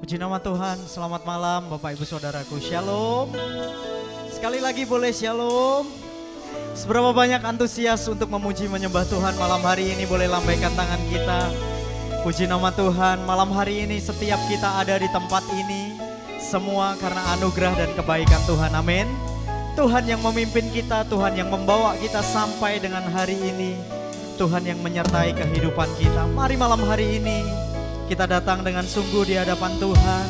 Puji nama Tuhan, selamat malam Bapak Ibu Saudaraku, Shalom. Sekali lagi boleh Shalom. Seberapa banyak antusias untuk memuji menyembah Tuhan malam hari ini, boleh lambaikan tangan kita. Puji nama Tuhan, malam hari ini setiap kita ada di tempat ini, semua karena anugerah dan kebaikan Tuhan, amin. Tuhan yang memimpin kita, Tuhan yang membawa kita sampai dengan hari ini, Tuhan yang menyertai kehidupan kita. Mari malam hari ini kita datang dengan sungguh di hadapan Tuhan.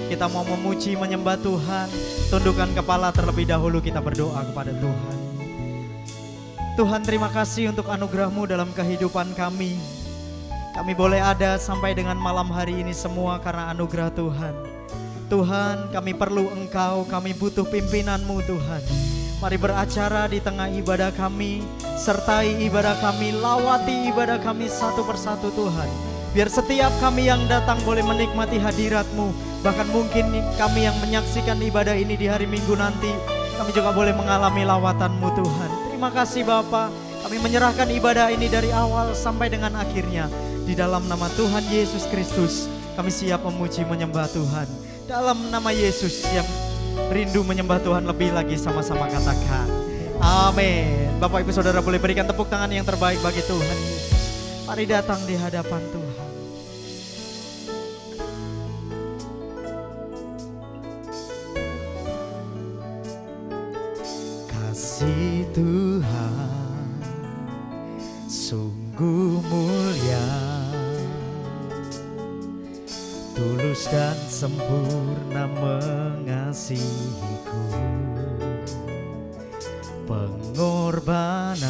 Kita mau memuji, menyembah Tuhan. Tundukkan kepala terlebih dahulu, kita berdoa kepada Tuhan. Tuhan, terima kasih untuk anugerah-Mu dalam kehidupan kami. Kami boleh ada sampai dengan malam hari ini semua karena anugerah Tuhan. Tuhan, kami perlu Engkau, kami butuh pimpinan-Mu Tuhan. Mari beracara di tengah ibadah kami, sertai ibadah kami, lawati ibadah kami satu persatu Tuhan. Biar setiap kami yang datang boleh menikmati hadirat-Mu. Bahkan mungkin kami yang menyaksikan ibadah ini di hari Minggu nanti, kami juga boleh mengalami lawatan-Mu Tuhan. Terima kasih Bapa. Kami menyerahkan ibadah ini dari awal sampai dengan akhirnya. Di dalam nama Tuhan Yesus Kristus, kami siap memuji menyembah Tuhan. Dalam nama Yesus yang rindu menyembah Tuhan, lebih lagi sama-sama katakan amin. Bapak Ibu Saudara boleh berikan tepuk tangan yang terbaik bagi Tuhan Yesus. Mari datang di hadapan Tuhan. Kasih Tuhan sungguh mulia, tulus dan sempurna mengasihiku. Pengorbanan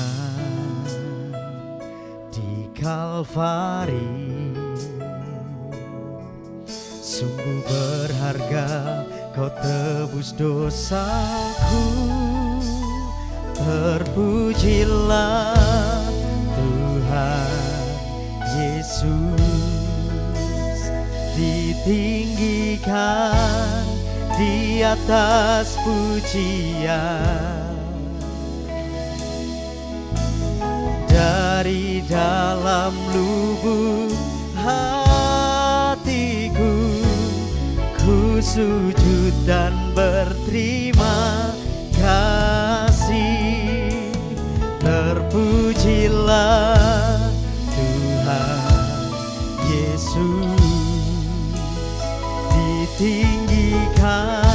di Kalvari sungguh berharga, Kau tebus dosaku. Terpujilah Tuhan Yesus, ditinggikan di atas pujian. Dari dalam lubuk hatiku, ku sujud dan berterima kasih. Terpujilah Tuhan Yesus, ditinggikan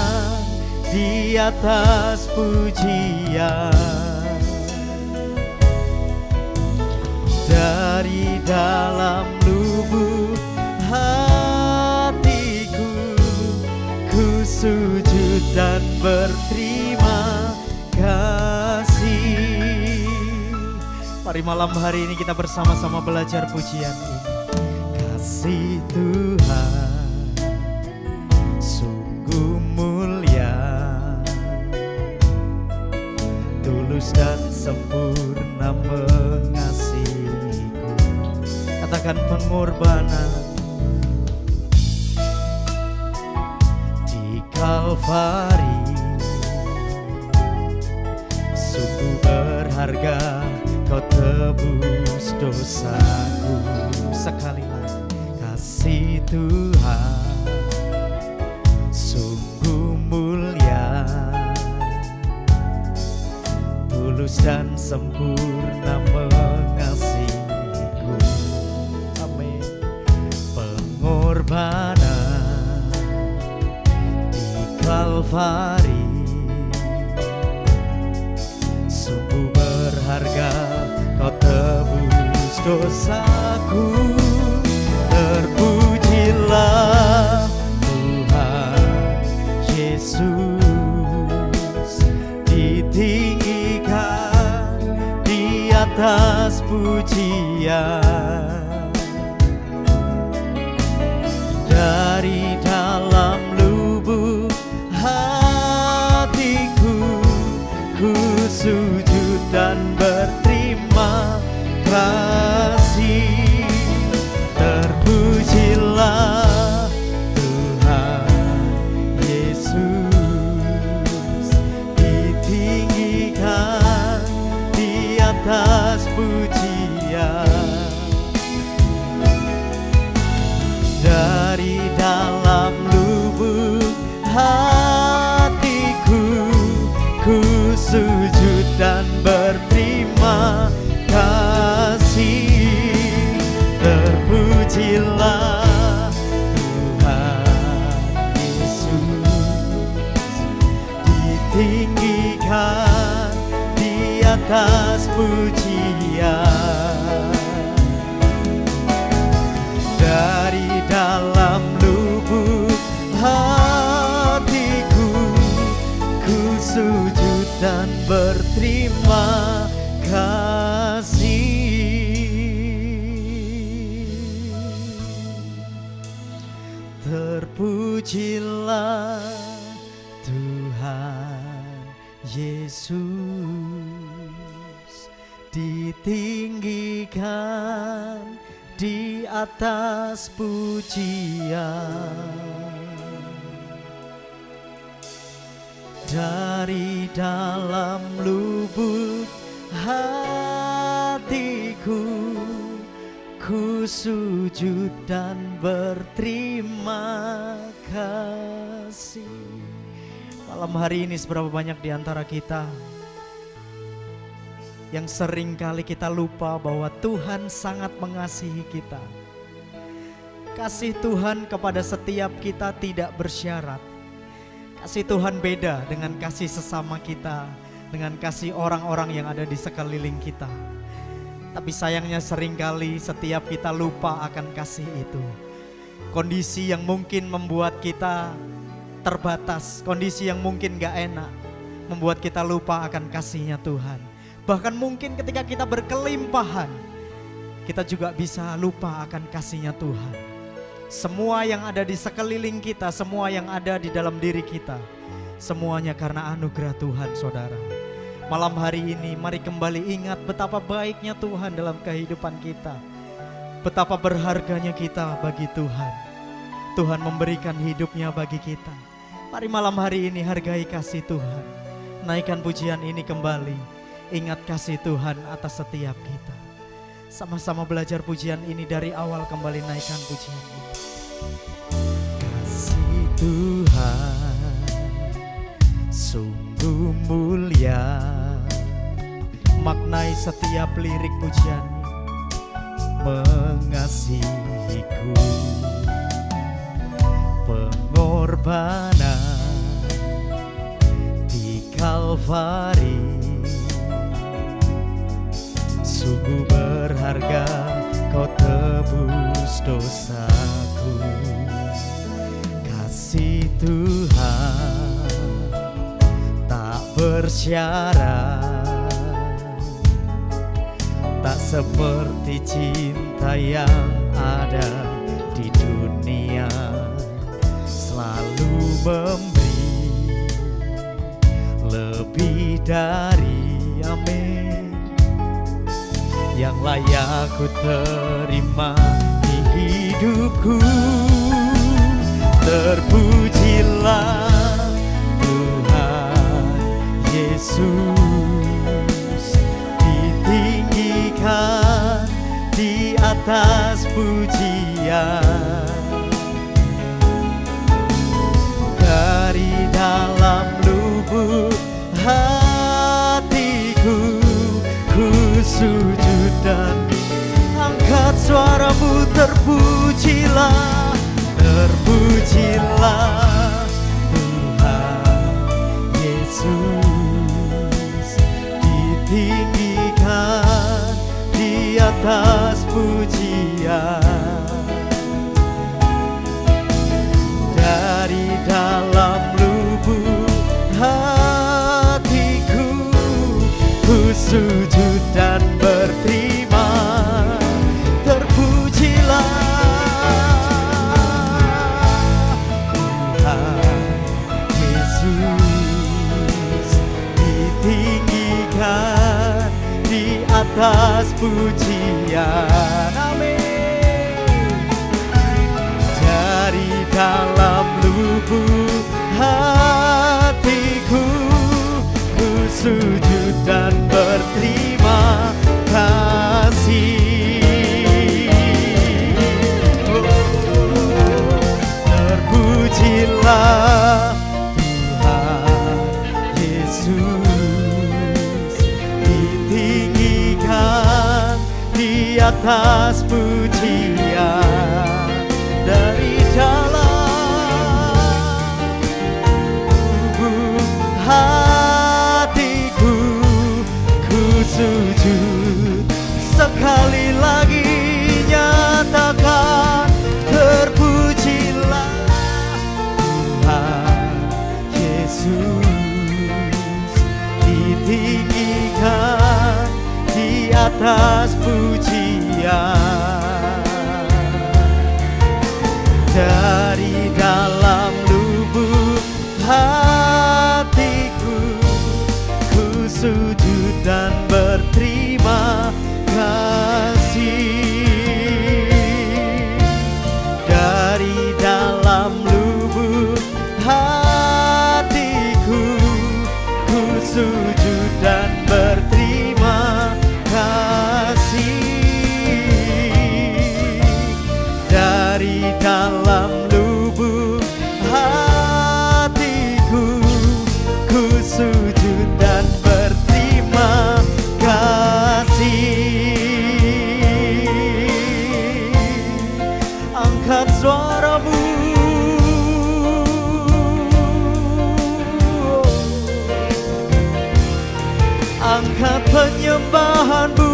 di atas pujian. Dari dalam lubuk hatiku, ku sujud dan berterima kasih. Mari malam hari ini kita bersama-sama belajar pujian ini. Kasih Tuhan sungguh mulia, tulus dan sempurna mengasihiku. Katakan pengorbanan di Kalvari sungguh berharga, Kau tebus dosaku. Sekali lagi, kasih Tuhan sungguh mulia, tulus dan sempurna mengasihiku. Amin. Pengorbanan di Kalvari sungguh berharga, Kau tebus dosaku. Terpujilah Tuhan Yesus, ditinggikan di atas pujian. Dari dalam lubuk hatiku, ku sujud dan berterima kasih. Terpujilah Tuhan Yesus, ditinggikan di atas pujian. atas pujian. Dari dalam lubuk hatiku ku sujud dan berterima kasih. Terpujilah Tuhan Yesus, ditinggikan di atas pujian. Dari dalam lubuk hatiku ku sujud dan berterima kasih. Malam hari ini seberapa banyak di antara kita yang sering kali kita lupa bahwa Tuhan sangat mengasihi kita. Kasih Tuhan kepada setiap kita tidak bersyarat. Kasih Tuhan beda dengan kasih sesama kita, dengan kasih orang-orang yang ada di sekeliling kita. Tapi sayangnya seringkali setiap kita lupa akan kasih itu. Kondisi yang mungkin membuat kita terbatas, kondisi yang mungkin gak enak, membuat kita lupa akan kasihnya Tuhan. Bahkan mungkin ketika kita berkelimpahan, kita juga bisa lupa akan kasihnya Tuhan. Semua yang ada di sekeliling kita, semua yang ada di dalam diri kita, semuanya karena anugerah Tuhan, saudara. Malam hari ini mari kembali ingat betapa baiknya Tuhan dalam kehidupan kita. Betapa berharganya kita bagi Tuhan. Tuhan memberikan hidupnya bagi kita. Mari malam hari ini hargai kasih Tuhan. Naikkan pujian ini kembali. Ingat kasih Tuhan atas setiap kita. Sama-sama belajar pujian ini dari awal, kembali naikkan pujian ini. Kasih Tuhan sungguh mulia, maknai setiap lirik pujian mengasihiku. Pengorbanan di Kalvari sungguh berharga, kau tebus dosaku. Kasih Tuhan tak bersyarat, tak seperti cinta yang ada di dunia. Selalu memberi lebih dari amin yang layak ku terima di hidupku. Terpujilah Tuhan Yesus, ditinggikan di atas pujian. Dari dalam lubuk hatiku ku sujud dan angkat suaramu. Terpujilah, terpujilah Tuhan Yesus, ditinggikan di atas pujian. Dari dalam lubuk hatiku ku sujud dan berterima. Terpujilah Tuhan Yesus, ditinggikan di atas pujian. Amin. Dari dalam lubuk hatiku ku sujud dan berterima kasih. Terpujilah Tuhan Yesus, ditinggikan di atas pujian. Dari dalam lubuk hatiku ku dalam lubuk hatiku. Ku sujud dan berterima kasih. Angkat suaramu, angkat penyembahanmu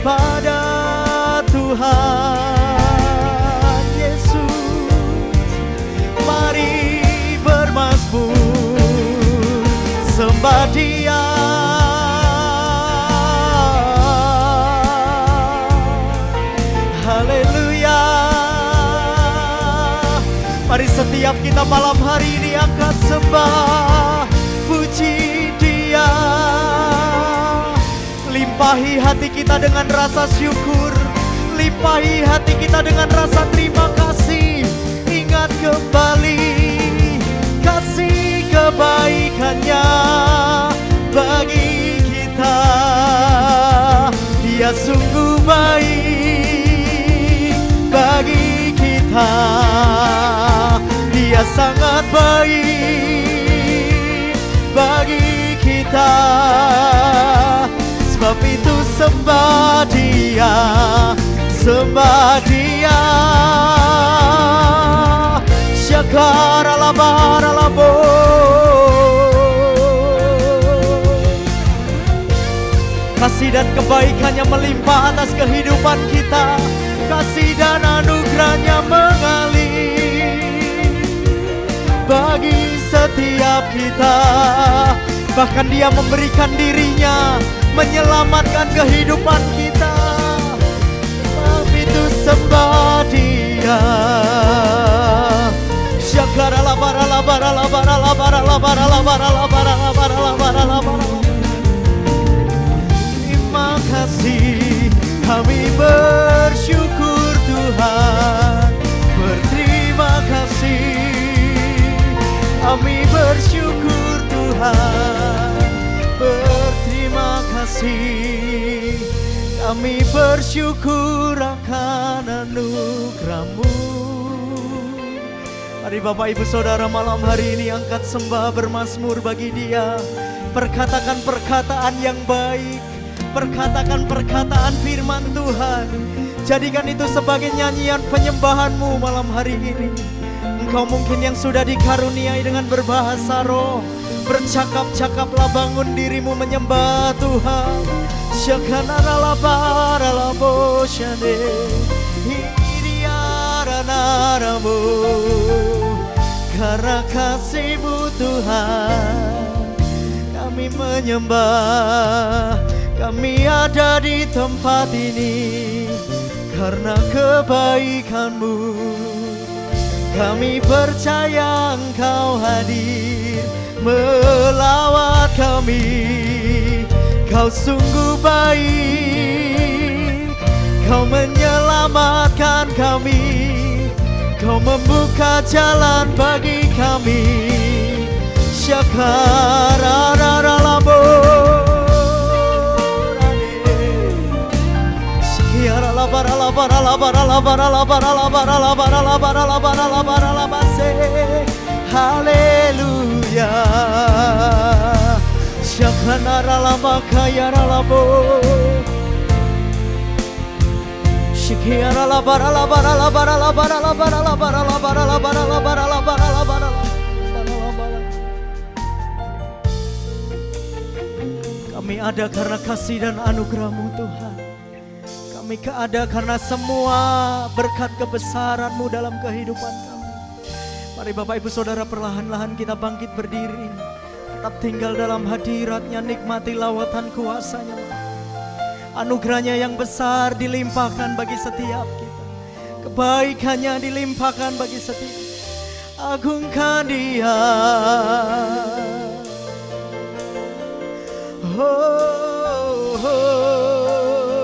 pada Tuhan Yesus. Mari bermazmur, sembah Dia. Haleluya. Mari setiap kita malam hari ini angkat sembah, puji Dia. Limpahi hati kita dengan rasa syukur, limpahi hati kita dengan rasa terima kasih. Ingat kembali kasih kebaikannya bagi kita. Dia sungguh baik bagi kita. Dia sangat baik bagi kita. Sebab itu sembah Dia, sembah Dia. Syakara labara labo. Kasih dan kebaikannya melimpah atas kehidupan kita. Kasih dan anugerahnya mengalir bagi setiap kita. Bahkan Dia memberikan dirinya menyelamatkan kehidupan kita. Sebab itu sembah Dia. Syakara labara labara labara labara labara labara labara labara labara labara. Terima kasih, kami bersyukur Tuhan. Berterima kasih, kami bersyukur Tuhan. Berterima kasih, kami bersyukur akan anugerah-Mu. Mari Bapak Ibu Saudara malam hari ini angkat sembah bermazmur bagi Dia. Perkatakan perkataan yang baik, perkatakan perkataan firman Tuhan. Jadikan itu sebagai nyanyian penyembahan-Mu malam hari ini. Engkau mungkin yang sudah dikaruniai dengan berbahasa roh, bercakap-cakaplah, bangun dirimu menyembah Tuhan. Syakanara labara labo shane hidiara naramu. Karena kasih-Mu Tuhan, kami menyembah. Kami ada di tempat ini karena kebaikan-Mu. Kami percaya Engkau hadir melawat kami. Kau sungguh baik, Kau menyelamatkan kami. Kau membuka jalan bagi kami. Syakara raralabo. Sekiara labara labara labara labara labara labara labara labara labara labara labase. Haleluya. Syakara lama kaya ralabo. Shikiara labara labara labara labara labara labara labara labara labara labara labara. Kami ada karena kasih dan anugerah-Mu Tuhan. Kami ada karena semua berkat kebesaran-Mu dalam kehidupan kami. Mari Bapak Ibu Saudara perlahan-lahan kita bangkit berdiri. Tetap tinggal dalam hadirat-Nya, nikmati lawatan kuasa-Nya. Anugerahnya yang besar dilimpahkan bagi setiap kita. Kebaikannya dilimpahkan bagi setiap. Agungkan Dia. Oh, oh.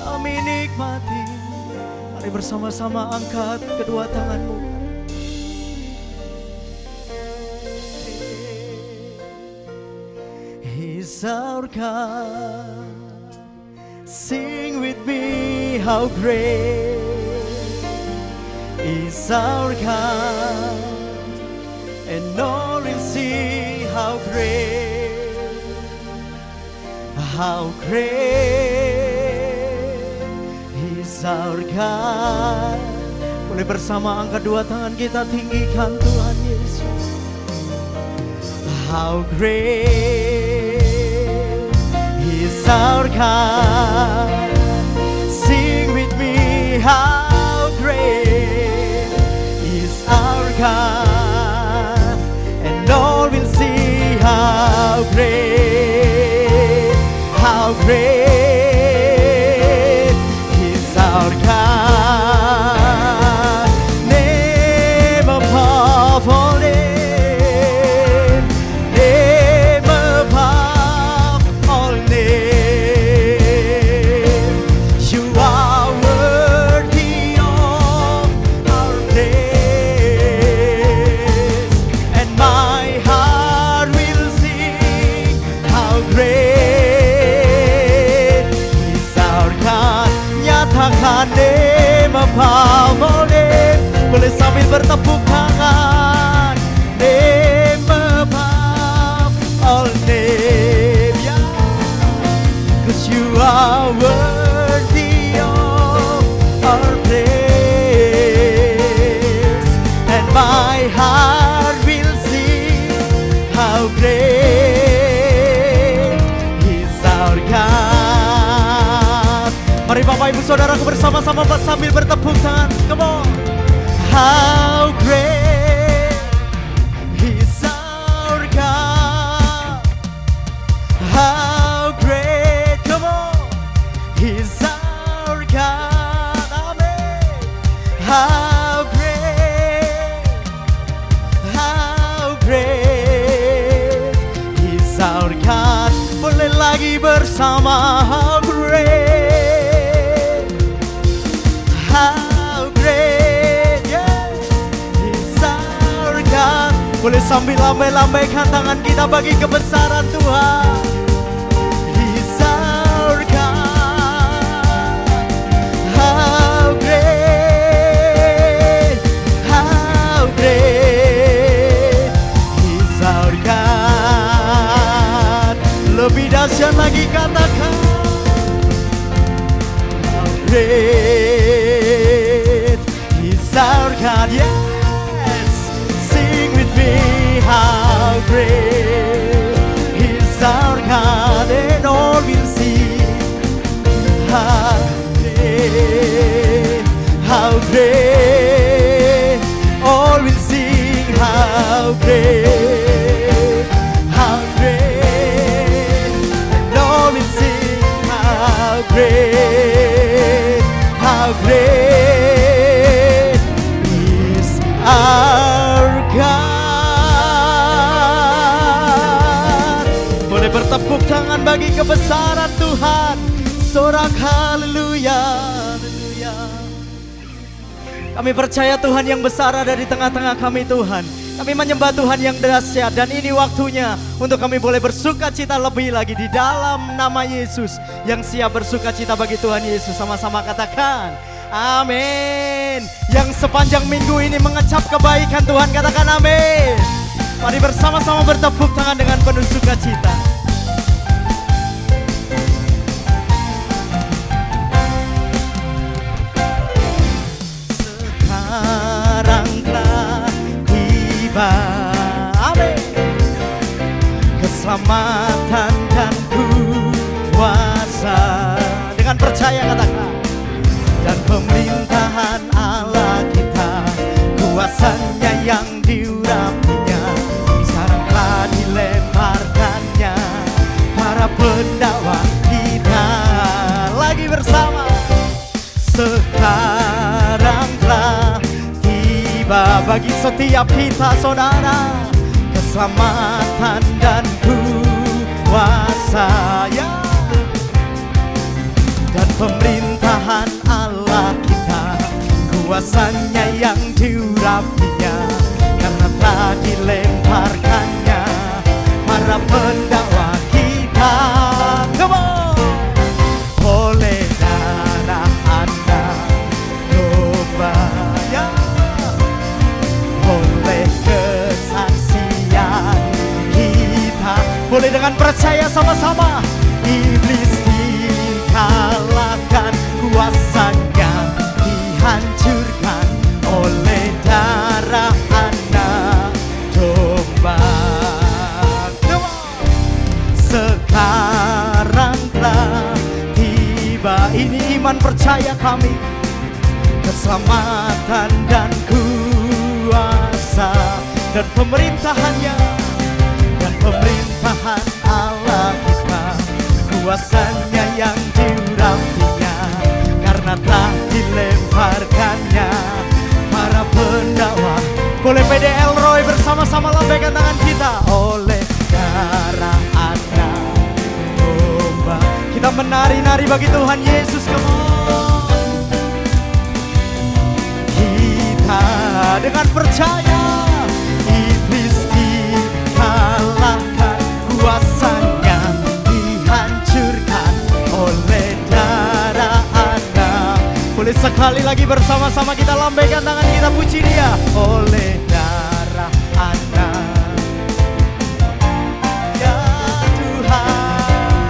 Kami nikmati. Mari bersama-sama angkat kedua tanganmu. He's our God. Sing with me how great is our God, and all will see how great is our God. Boleh bersama angkat dua tangan kita, tinggikan Tuhan Yesus. How great is our God. Sing with me, how great is our God, and all will see how great is our God. Name above all name, name above all name. You are worthy of our praise, and my heart will sing how great is our God. Nyatakan name above all name. Boleh sambil bertepuk tangan. Name above all name, yeah. 'Cause you are worthy of our praise, and my heart will sing how great is our God. Mari Bapak Ibu Saudaraku bersama-sama sambil bertepuk tangan. Come on. How great is our God. How great, come on, is our God. Amen. How great is our God. Boleh lagi bersama. How great, how great, yes, is our God. Boleh sambil lambai-lambaikan tangan kita bagi kebesaran Tuhan. He's our God. How great is our God. Lebih dahsyat lagi katakan, how great is our God. Yes, sing with me, how great is our God, and all will see how great, all will sing how great, and all will sing how great is our God. Boleh bertepuk tangan bagi kebesaran Tuhan. Sorak haleluya, haleluya. Kami percaya Tuhan yang besar ada di tengah-tengah kami Tuhan. Kami menyembah Tuhan yang dahsyat, dan ini waktunya untuk kami boleh bersuka cita lebih lagi di dalam nama Yesus yang siap bersuka cita bagi Tuhan Yesus. Sama-sama katakan amin. Yang sepanjang minggu ini mengecap kebaikan Tuhan, katakan amin. Mari bersama-sama bertepuk tangan dengan penuh sukacita. Sekarang telah tiba, amin, keselamatan dan kuasa. Dengan percaya katakan, dan pemerintahan Allah kita, kuasanya yang diurapinya, sekarang telah dilemparkannya para pendakwa kita. Lagi bersama, sekarang telah tiba bagi setiap kita saudara, keselamatan dan kuasa, ya, dan pemerintahan Allah kita, kuasanya yang diurapinya, karena telah dilemparkannya para pendakwa kita. Come on. Oleh darah percaya sama-sama. Iblis dikalahkan, kuasanya dihancurkan oleh darah anak domba. Sekarang telah tiba, ini iman percaya kami, keselamatan dan kuasa dan pemerintahannya, dan pemerintahan Allah kita, kuasanya yang diurapinya, karena telah dilemparkannya para pendakwa. Boleh PDL Roy bersama-sama lambaikan tangan kita. Oleh darah anak domba, kita menari-nari bagi Tuhan Yesus. Come on. Kita dengan percaya, iblis dikalahkan, kuasanya dihancurkan oleh darah anak. Boleh sekali lagi bersama-sama kita lambaikan tangan, kita puji Dia. Oleh darah anak, ya Tuhan.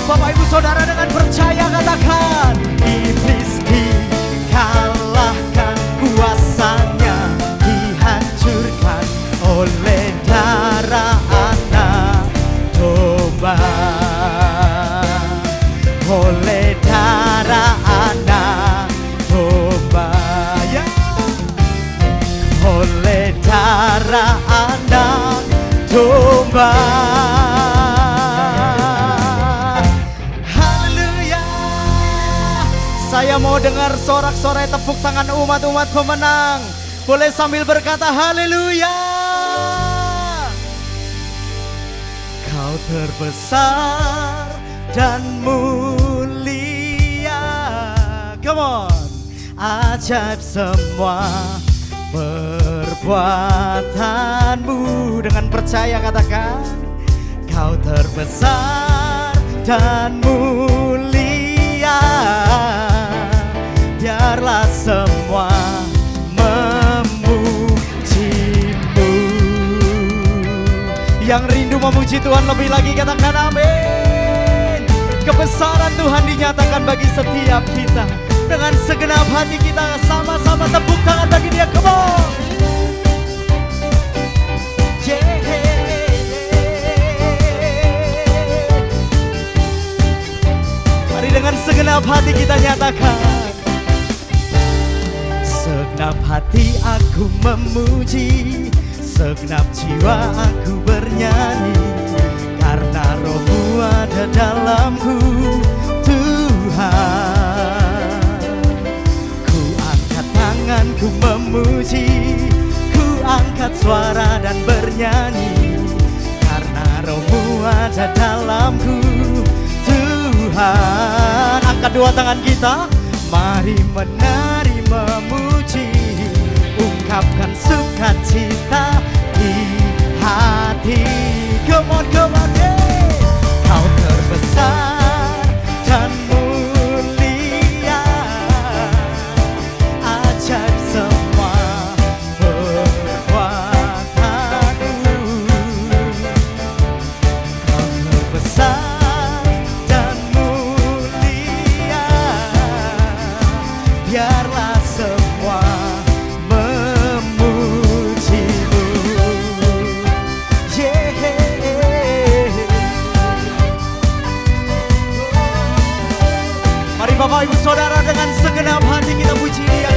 Bapak Ibu Saudara dengan percaya katakan, iblis dikalahkan, kuasanya dihancurkan oleh darah anak domba. Oleh darah anak domba, ya. Oleh darah anak domba. Haleluya. Saya mau dengar sorak-sorai tepuk tangan umat-umat pemenang. Boleh sambil berkata haleluya. Kau terbesar dan mulia. Come on. Ajaib semua perbuatanmu. Dengan percaya katakan, kau terbesar dan mulia. Biarlah semua memujimu. Yang rindu memuji Tuhan lebih lagi katakan amin. Kebesaran Tuhan dinyatakan bagi setiap kita. Dengan segenap hati kita sama-sama tepuk tangan bagi Dia. Come on. Mari dengan segenap hati kita nyatakan. Segenap hati aku memuji, segenap jiwa aku bernyanyi, karena Roh-Mu ada dalamku, Tuhan. Ku angkat tangan, ku memuji, ku angkat suara dan bernyanyi, karena Roh-Mu ada dalamku, Tuhan. Angkat dua tangan kita, mari menari memuji, ungkapkan sukacita di hati. Come on, come on, yeah. Kau terbesar dan mulia, ajaib semua perbuatanmu. Kau terbesar dan mulia, biarlah semua memujimu. Mari Bapak Ibu Saudara dengan segenap hati kita puji Dia.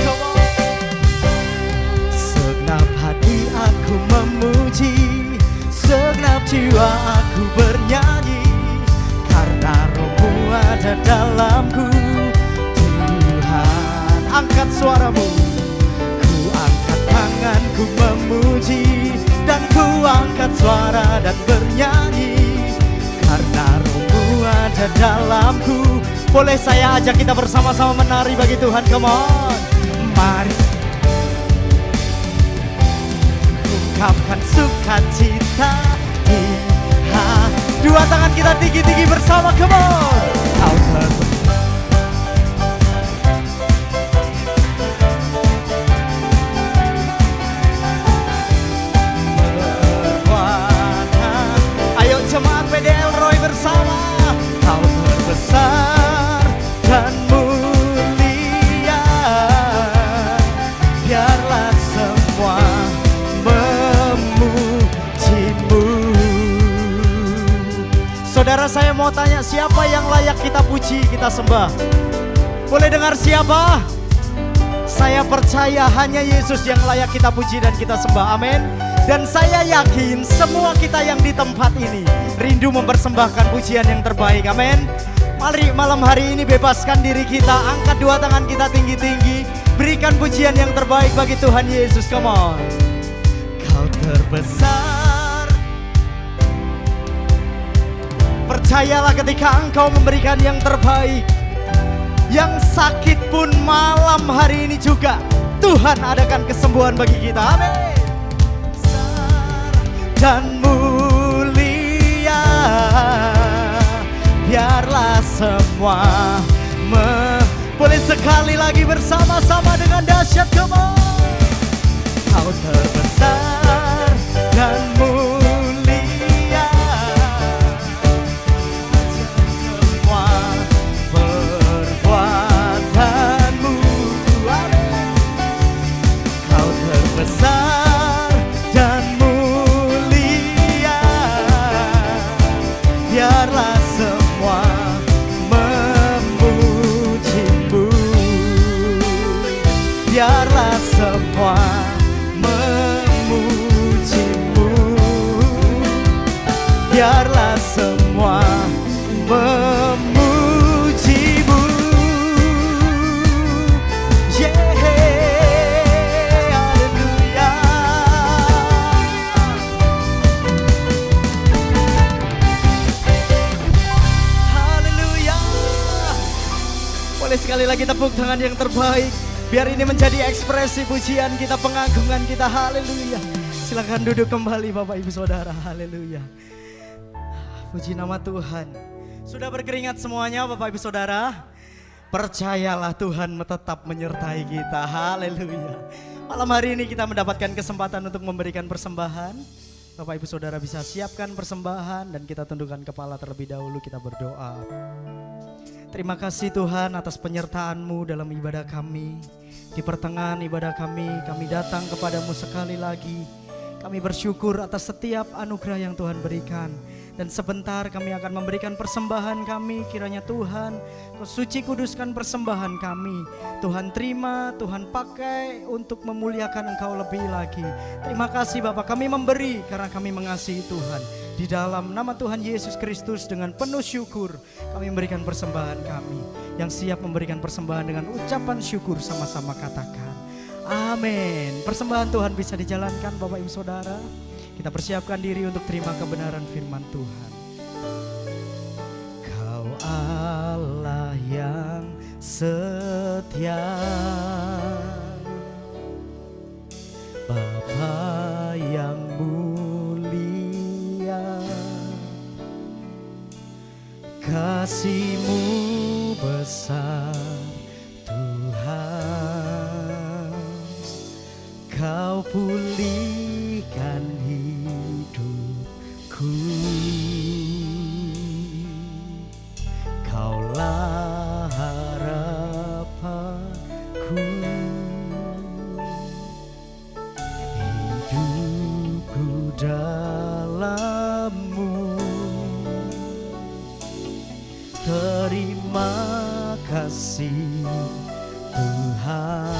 Segenap hati aku memuji, segenap jiwa aku bernyanyi, karena Roh-Mu ada dalamku, Tuhan. Angkat suaramu, ku angkat tangan, ku memuji, dan ku angkat suara dan bernyanyi, karena Roh-Mu ada dalamku. Boleh saya ajak kita bersama-sama menari bagi Tuhan. Come on. Mari ungkapkan sukacita di hati. Dua tangan kita tinggi-tinggi bersama. Come on. Kau mau tanya, siapa yang layak kita puji, kita sembah? Boleh dengar siapa? Saya percaya hanya Yesus yang layak kita puji dan kita sembah, amin. Dan saya yakin semua kita yang di tempat ini rindu mempersembahkan pujian yang terbaik, amin. Mari malam hari ini bebaskan diri kita, angkat dua tangan kita tinggi-tinggi, berikan pujian yang terbaik bagi Tuhan Yesus, come on. Kau terbesar, percayalah ketika engkau memberikan yang terbaik. Yang sakit pun malam hari ini juga Tuhan adakan kesembuhan bagi kita, amin. Dan mulia, biarlah semua boleh sekali lagi bersama-sama dengan dahsyat, come on. Kau terbesar dan mulia, semua perbuatanmu, amin. Kau terbesar dan mulia, biarlah semua memujimu, biarlah semua memujimu, biarlah semua memujimu. Yeah, haleluya. Haleluya. Boleh sekali lagi tepuk tangan yang terbaik. Biar ini menjadi ekspresi pujian kita, pengagungan kita, haleluya. Silakan duduk kembali Bapak Ibu Saudara, haleluya. Puji nama Tuhan. Sudah berkeringat semuanya Bapak Ibu Saudara? Percayalah Tuhan tetap menyertai kita, haleluya. Malam hari ini kita mendapatkan kesempatan untuk memberikan persembahan. Bapak Ibu Saudara bisa siapkan persembahan dan kita tundukkan kepala terlebih dahulu, kita berdoa. Terima kasih Tuhan atas penyertaan-Mu dalam ibadah kami. Di pertengahan ibadah kami datang kepadamu sekali lagi. Kami bersyukur atas setiap anugerah yang Tuhan berikan. Dan sebentar kami akan memberikan persembahan kami. Kiranya Tuhan, Kau suci kuduskan persembahan kami. Tuhan terima, Tuhan pakai untuk memuliakan Engkau lebih lagi. Terima kasih Bapak, kami memberi karena kami mengasihi Tuhan. Di dalam nama Tuhan Yesus Kristus dengan penuh syukur kami memberikan persembahan kami. Yang siap memberikan persembahan dengan ucapan syukur sama-sama katakan amin. Persembahan Tuhan bisa dijalankan Bapak Ibu Saudara. Kita persiapkan diri untuk terima kebenaran firman Tuhan. Kau Allah yang setia, Bapa yang mulia, kasih-Mu besar Tuhan. Kau pulihkan hidupku, Kaulah harapanku. Hidupku dalam-Mu, terima kasih Tuhan.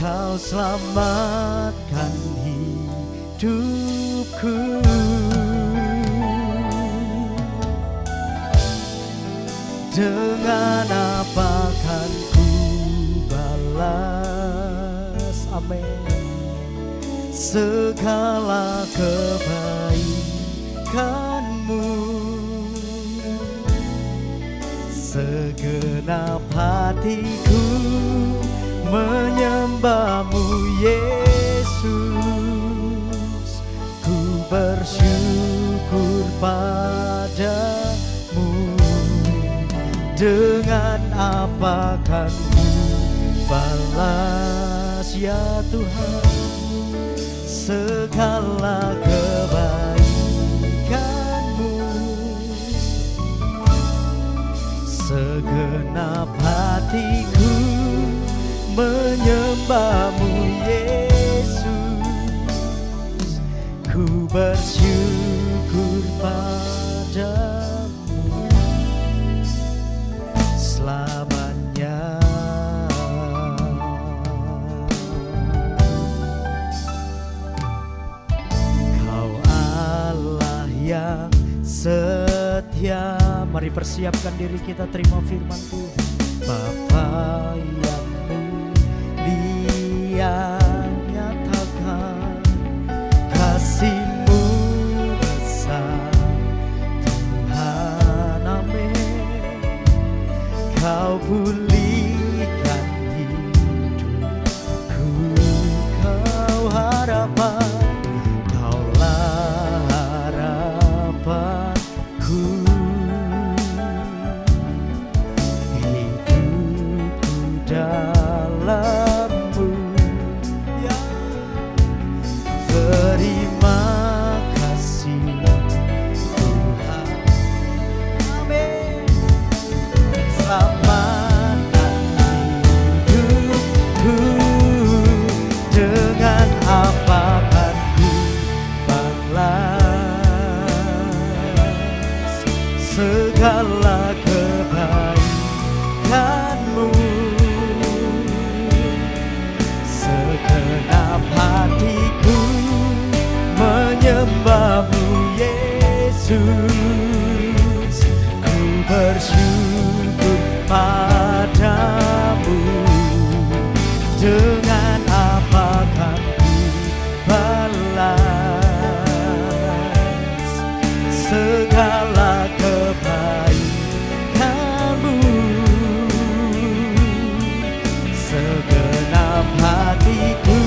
Kau selamatkan hidupku. Dengan apa kan ku balas, amin, segala kebaikan-Mu. Segenap hatiku menyembah-Mu Yesus. Ku bersyukur padamu. Dengan apa kan ku balas ya Tuhan segala kebaikan-Mu. Segenap hatiku menyembah-Mu Yesus. Ku bersyukur padamu. Mari persiapkan diri kita terima firman Tuhan. Bapa yang mulia, nyatakan kasih-Mu besar Tuhan, amin. Kau pulihkan hidupku, Kau harapan, Kaulah harapanku. Hidupku dalam-Mu, ya. Terima kasih Tuhan, amin. Selamatkan hidupku, dengan apa kan ku balas segala kebaikan-Mu. Segenap hatiku menyembah-Mu, Yesus. Ku bersyukur padamu, dengan apa kan ku balas segala kebaikan-Mu. Segenap hatiku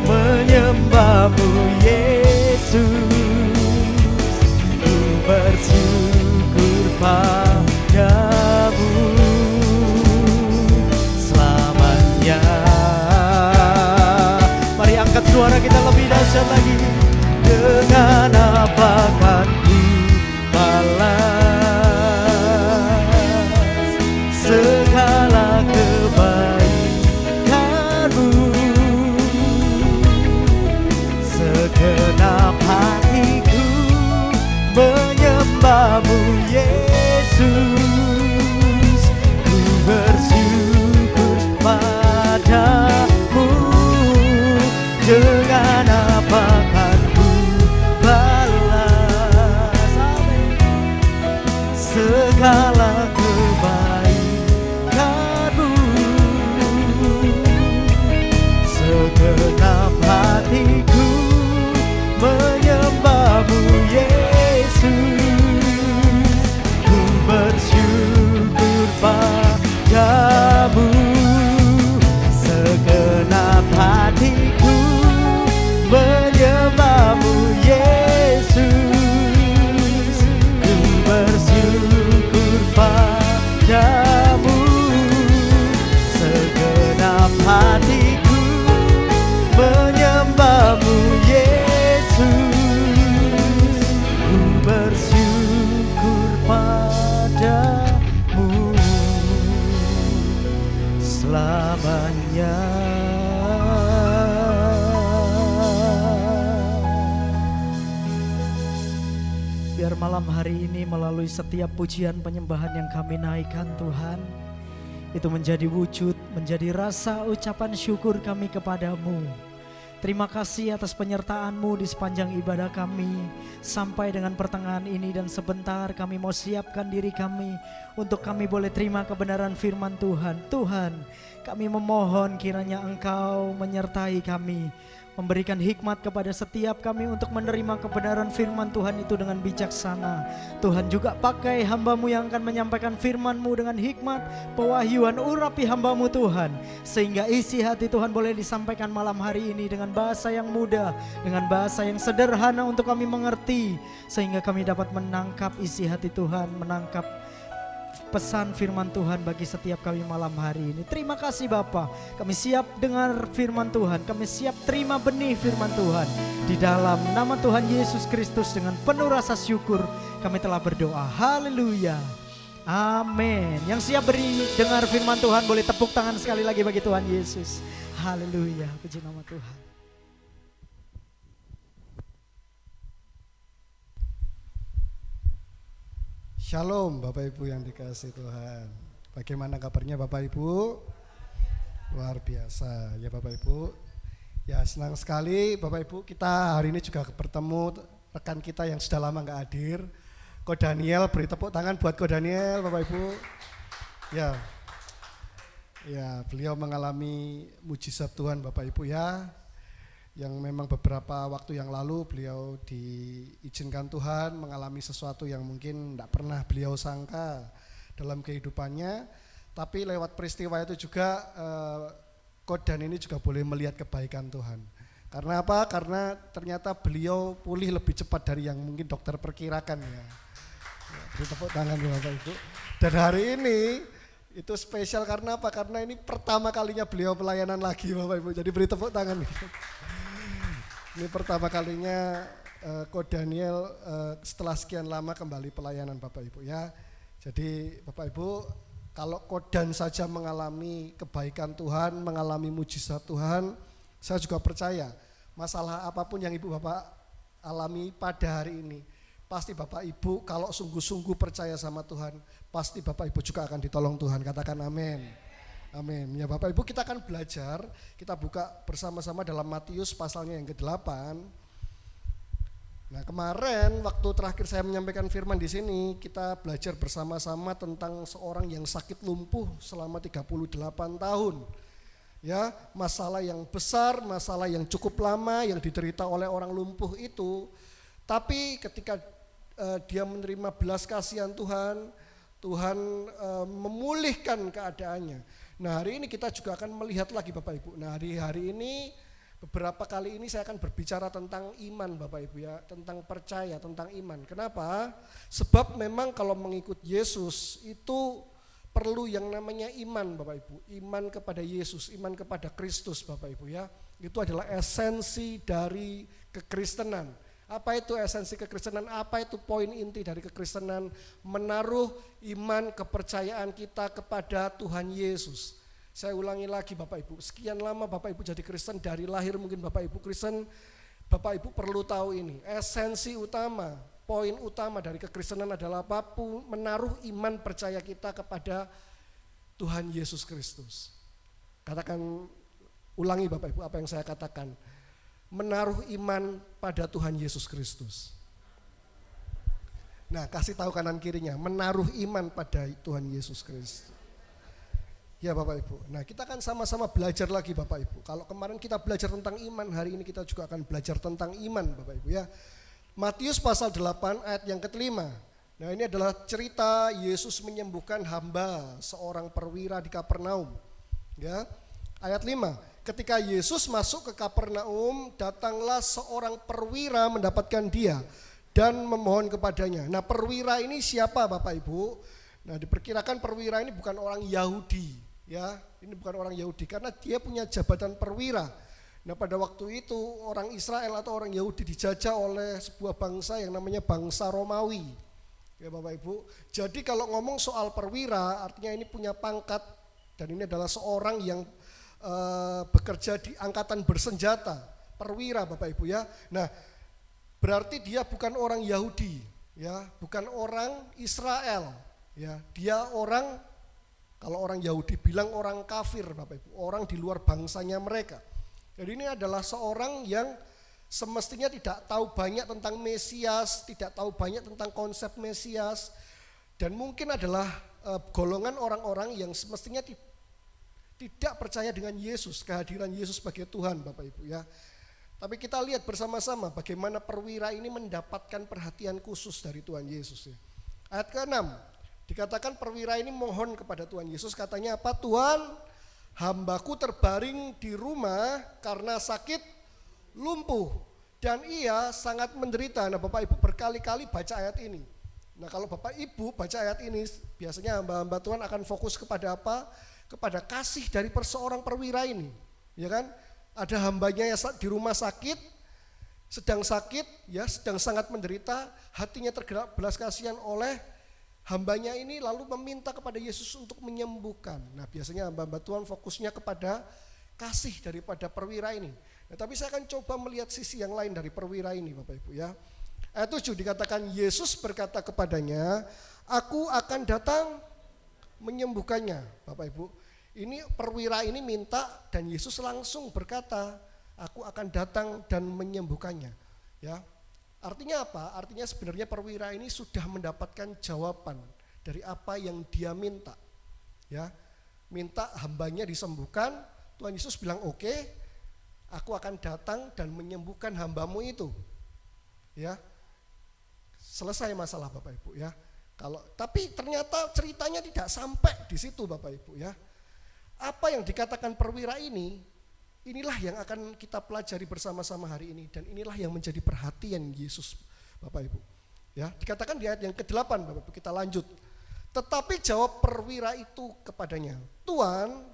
menyembah-Mu, Yesus. Ku bersyukur padamu selamanya. Mari angkat suara kita lebih dahsyat lagi. Dengan apa kan ku balas segala kebaikan-Mu. Segenap hatiku menyembah-Mu, Yesus. Ku bersyukur padamu, dengan apa kan ku balas, amin, segala kebaikan-Mu. Segenap hatiku menyembah-Mu, Yesus. Ku bersyukur padamu. Segenap hatiku menyembah-Mu, Yesus. Ku bersyukur padamu. Segenap hatiku menyembah-Mu, Yesus. Ku bersyukur padamu selamanya. Biar malam hari ini melalui setiap pujian penyembahan yang kami naikkan, Tuhan, itu menjadi wujud, menjadi rasa ucapan syukur kami kepadamu. Terima kasih atas penyertaan-Mu di sepanjang ibadah kami sampai dengan pertengahan ini, dan sebentar kami mau siapkan diri kami untuk kami boleh terima kebenaran firman Tuhan. Tuhan, kami memohon kiranya Engkau menyertai kami, memberikan hikmat kepada setiap kami untuk menerima kebenaran firman Tuhan itu dengan bijaksana. Tuhan juga pakai hamba-Mu yang akan menyampaikan firman-Mu dengan hikmat, pewahyuan, urapi hamba-Mu Tuhan, sehingga isi hati Tuhan boleh disampaikan malam hari ini dengan bahasa yang mudah, dengan bahasa yang sederhana untuk kami mengerti, sehingga kami dapat menangkap isi hati Tuhan, menangkap pesan firman Tuhan bagi setiap kami malam hari ini. Terima kasih Bapa, kami siap dengar firman Tuhan, kami siap terima benih firman Tuhan. Di dalam nama Tuhan Yesus Kristus dengan penuh rasa syukur kami telah berdoa. Haleluya, amin. Yang siap beri dengar firman Tuhan boleh tepuk tangan sekali lagi bagi Tuhan Yesus. Haleluya, puji nama Tuhan. Shalom Bapak Ibu yang dikasihi Tuhan. Bagaimana kabarnya Bapak Ibu? Luar biasa ya Bapak Ibu. Ya senang sekali Bapak Ibu, kita hari ini juga bertemu rekan kita yang sudah lama gak hadir, Ko Daniel, beri tepuk tangan buat Ko Daniel, Bapak Ibu. Ya, ya, beliau mengalami mujizat Tuhan, Bapak Ibu ya. Yang memang beberapa waktu yang lalu beliau diizinkan Tuhan mengalami sesuatu yang mungkin tidak pernah beliau sangka dalam kehidupannya. Tapi lewat peristiwa itu juga Kodan ini juga boleh melihat kebaikan Tuhan. Karena apa? Karena ternyata beliau pulih lebih cepat dari yang mungkin dokter perkirakan ya. Beri tepuk tangan Bapak Ibu. Dan hari ini itu spesial karena apa? Karena ini pertama kalinya beliau pelayanan lagi Bapak Ibu. Jadi beri tepuk tangan. Ini pertama kalinya Ko Daniel setelah sekian lama kembali pelayanan Bapak Ibu ya. Jadi Bapak Ibu, kalau Kodan saja mengalami kebaikan Tuhan, mengalami mujizat Tuhan, saya juga percaya masalah apapun yang Ibu Bapak alami pada hari ini, pasti Bapak Ibu kalau sungguh-sungguh percaya sama Tuhan, pasti Bapak Ibu juga akan ditolong Tuhan. Katakan amin. Amin. Ya Bapak Ibu, kita akan belajar, kita buka bersama-sama dalam Matius pasalnya yang ke-8. Nah, kemarin waktu terakhir saya menyampaikan firman di sini, kita belajar bersama-sama tentang seorang yang sakit lumpuh selama 38 tahun. Ya, masalah yang besar, masalah yang cukup lama yang diderita oleh orang lumpuh itu. Tapi ketika dia menerima belas kasihan Tuhan, Tuhan memulihkan keadaannya. Nah, hari ini kita juga akan melihat lagi Bapak Ibu. Nah, hari ini beberapa kali ini saya akan berbicara tentang iman Bapak Ibu ya, tentang percaya, tentang iman. Kenapa? Sebab memang kalau mengikut Yesus itu perlu yang namanya iman Bapak Ibu. Iman kepada Yesus, iman kepada Kristus Bapak Ibu ya. Itu adalah esensi dari kekristenan. Apa itu esensi kekristenan? Apa itu poin inti dari kekristenan? Menaruh iman kepercayaan kita kepada Tuhan Yesus. Saya ulangi lagi Bapak Ibu, sekian lama Bapak Ibu jadi Kristen, dari lahir mungkin Bapak Ibu Kristen, Bapak Ibu perlu tahu ini, esensi utama, poin utama dari kekristenan adalah apa? Menaruh iman percaya kita kepada Tuhan Yesus Kristus. Katakan, ulangi Bapak Ibu apa yang saya katakan. Menaruh iman pada Tuhan Yesus Kristus. Nah, kasih tahu kanan kirinya, menaruh iman pada Tuhan Yesus Kristus. Ya Bapak Ibu, nah kita akan sama-sama belajar lagi Bapak Ibu. Kalau kemarin kita belajar tentang iman, hari ini kita juga akan belajar tentang iman Bapak Ibu ya. Matius pasal 8 ayat yang ke-5. Nah, ini adalah cerita Yesus menyembuhkan hamba seorang perwira di Kapernaum. Ya, ayat 5. Ketika Yesus masuk ke Kapernaum, datanglah seorang perwira mendapatkan dia dan memohon kepadanya. Nah, perwira ini siapa Bapak Ibu? Nah, diperkirakan perwira ini bukan orang Yahudi, ya. Ini bukan orang Yahudi karena dia punya jabatan perwira. Nah, pada waktu itu orang Israel atau orang Yahudi dijajah oleh sebuah bangsa yang namanya bangsa Romawi. Ya Bapak Ibu. Jadi kalau ngomong soal perwira, artinya ini punya pangkat dan ini adalah seorang yang bekerja di angkatan bersenjata, perwira Bapak Ibu ya. Nah, berarti dia bukan orang Yahudi, ya, bukan orang Israel, ya. Dia orang, kalau orang Yahudi bilang orang kafir Bapak Ibu, orang di luar bangsanya mereka. Jadi ini adalah seorang yang semestinya tidak tahu banyak tentang Mesias, tidak tahu banyak tentang konsep Mesias, dan mungkin adalah golongan orang-orang yang semestinya tidak percaya dengan Yesus, kehadiran Yesus sebagai Tuhan Bapak Ibu ya. Tapi kita lihat bersama-sama bagaimana perwira ini mendapatkan perhatian khusus dari Tuhan Yesus ya. Ayat ke-6, dikatakan perwira ini mohon kepada Tuhan Yesus, katanya apa? Tuhan, hambaku terbaring di rumah karena sakit lumpuh dan ia sangat menderita. Nah, Bapak Ibu berkali-kali baca ayat ini. Nah, kalau Bapak Ibu baca ayat ini, biasanya hamba-hamba Tuhan akan fokus kepada apa? Kepada kasih dari seorang perwira ini, ya kan? Ada hambanya yang di rumah sakit, sedang sakit, ya, sedang sangat menderita, hatinya tergerak belas kasihan oleh hambanya ini, lalu meminta kepada Yesus untuk menyembuhkan. Nah, biasanya hamba-hamba Tuhan fokusnya kepada kasih daripada perwira ini. Nah, tapi saya akan coba melihat sisi yang lain dari perwira ini, Bapak Ibu ya. Ayat 7 dikatakan Yesus berkata kepadanya, aku akan datang menyembuhkannya. Bapak Ibu, ini perwira ini minta dan Yesus langsung berkata, aku akan datang dan menyembuhkannya. Ya, Artinya apa? Artinya sebenarnya perwira ini sudah mendapatkan jawaban dari apa yang dia minta. Ya, minta hambanya disembuhkan, Tuhan Yesus bilang oke, aku akan datang dan menyembuhkan hambamu itu. Ya, selesai masalah Bapak Ibu ya. Tapi ternyata ceritanya tidak sampai di situ Bapak Ibu ya. Apa yang dikatakan perwira ini, inilah yang akan kita pelajari bersama-sama hari ini, dan inilah yang menjadi perhatian Yesus Bapak Ibu. Ya, dikatakan di ayat yang ke-8 Bapak Ibu, kita lanjut. Tetapi jawab perwira itu kepadanya, Tuhan,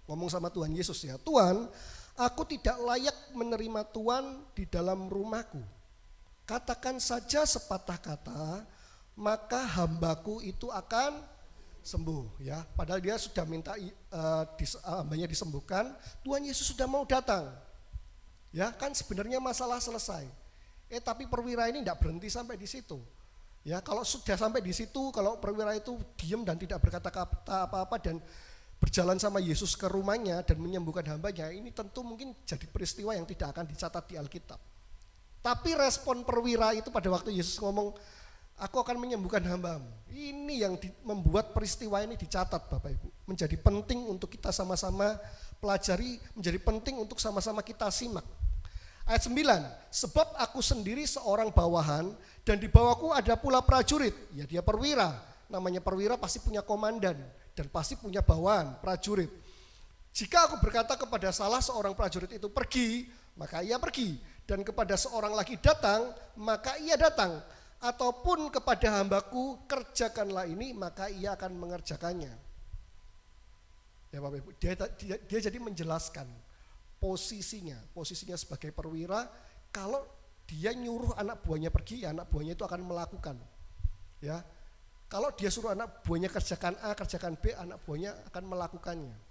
ngomong sama Tuhan Yesus ya, Tuhan, aku tidak layak menerima Tuhan di dalam rumahku. Katakan saja sepatah kata, maka hambaku itu akan sembuh ya. Padahal dia sudah minta hambanya disembuhkan, Tuhan Yesus sudah mau datang. Ya, kan sebenarnya masalah selesai. Tapi perwira ini tidak berhenti sampai di situ. Ya, kalau sudah sampai di situ, kalau perwira itu diam dan tidak berkata-kata apa-apa dan berjalan sama Yesus ke rumahnya dan menyembuhkan hambanya, ini tentu mungkin jadi peristiwa yang tidak akan dicatat di Alkitab. Tapi respon perwira itu pada waktu Yesus ngomong, aku akan menyembuhkan hambamu. Ini yang membuat peristiwa ini dicatat Bapak Ibu. Menjadi penting untuk kita sama-sama pelajari, menjadi penting untuk sama-sama kita simak. Ayat 9, sebab aku sendiri seorang bawahan dan di bawahku ada pula prajurit. Ya dia perwira, namanya perwira pasti punya komandan dan pasti punya bawahan, prajurit. Jika aku berkata kepada salah seorang prajurit itu pergi, maka ia pergi. Dan kepada seorang lagi datang, maka ia datang. Ataupun kepada hambaku kerjakanlah ini, maka ia akan mengerjakannya. Ya Bapak Ibu, dia jadi menjelaskan posisinya sebagai perwira. Kalau dia nyuruh anak buahnya pergi, anak buahnya itu akan melakukan. Ya, kalau dia suruh anak buahnya kerjakan A, kerjakan B, anak buahnya akan melakukannya.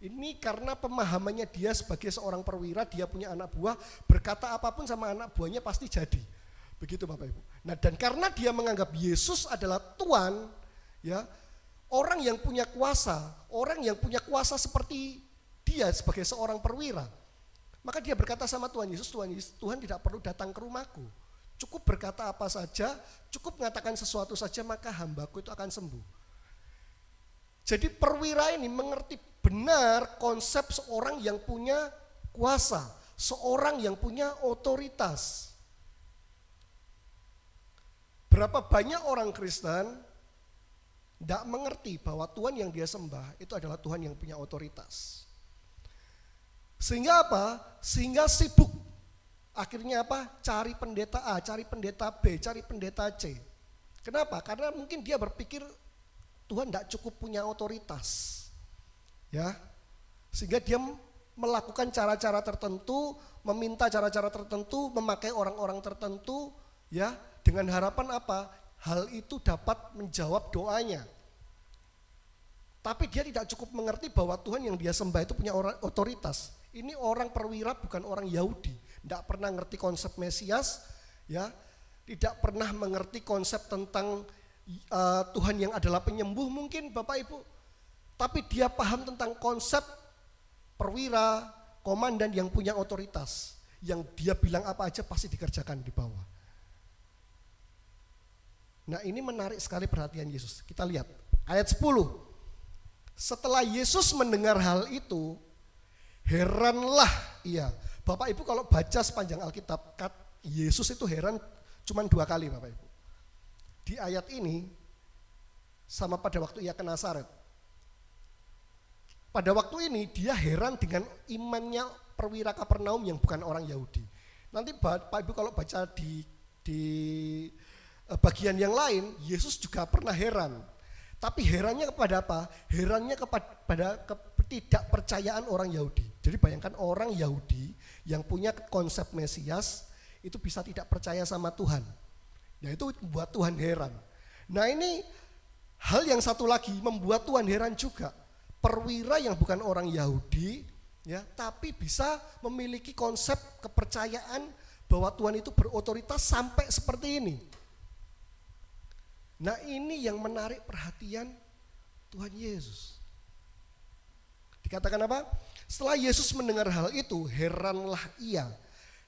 Ini karena pemahamannya dia sebagai seorang perwira, dia punya anak buah, berkata apapun sama anak buahnya pasti jadi. Begitu Bapak Ibu. Nah, dan karena dia menganggap Yesus adalah Tuhan, ya, orang yang punya kuasa seperti dia sebagai seorang perwira, maka dia berkata sama Tuhan Yesus, Tuhan tidak perlu datang ke rumahku. Cukup berkata apa saja, cukup mengatakan sesuatu saja, maka hambaku itu akan sembuh. Jadi perwira ini mengerti benar konsep seorang yang punya kuasa, seorang yang punya otoritas. Berapa banyak orang Kristen tidak mengerti bahwa Tuhan yang dia sembah itu adalah Tuhan yang punya otoritas. Sehingga apa? Sehingga sibuk. Akhirnya apa? Cari pendeta A, cari pendeta B, cari pendeta C. Kenapa? Karena mungkin dia berpikir Tuhan tidak cukup punya otoritas. Ya, sehingga dia melakukan cara-cara tertentu, meminta cara-cara tertentu, memakai orang-orang tertentu, ya, dengan harapan apa? Hal itu dapat menjawab doanya. Tapi dia tidak cukup mengerti bahwa Tuhan yang dia sembah itu punya otoritas. Ini orang perwira, bukan orang Yahudi. Tidak pernah ngerti konsep Mesias, ya, tidak pernah mengerti konsep tentang Tuhan yang adalah penyembuh mungkin Bapak Ibu. Tapi dia paham tentang konsep perwira, komandan yang punya otoritas. Yang dia bilang apa aja pasti dikerjakan di bawah. Nah, ini menarik sekali perhatian Yesus. Kita lihat ayat 10. Setelah Yesus mendengar hal itu, heranlah ia. Bapak Ibu kalau baca sepanjang Alkitab, Yesus itu heran cuma 2 kali Bapak Ibu. Di ayat ini sama pada waktu ia ke Nazaret. Pada waktu ini dia heran dengan imannya perwira Kapernaum yang bukan orang Yahudi. Nanti Bapak Ibu kalau baca di bagian yang lain, Yesus juga pernah heran. Tapi herannya kepada apa? Herannya kepada ketidakpercayaan orang Yahudi. Jadi bayangkan orang Yahudi yang punya konsep Mesias itu bisa tidak percaya sama Tuhan. Nah, itu membuat Tuhan heran. Nah, ini hal yang satu lagi membuat Tuhan heran juga. Perwira yang bukan orang Yahudi, ya, tapi bisa memiliki konsep kepercayaan bahwa Tuhan itu berotoritas sampai seperti ini. Nah, ini yang menarik perhatian Tuhan Yesus. Dikatakan apa? Setelah Yesus mendengar hal itu, heranlah ia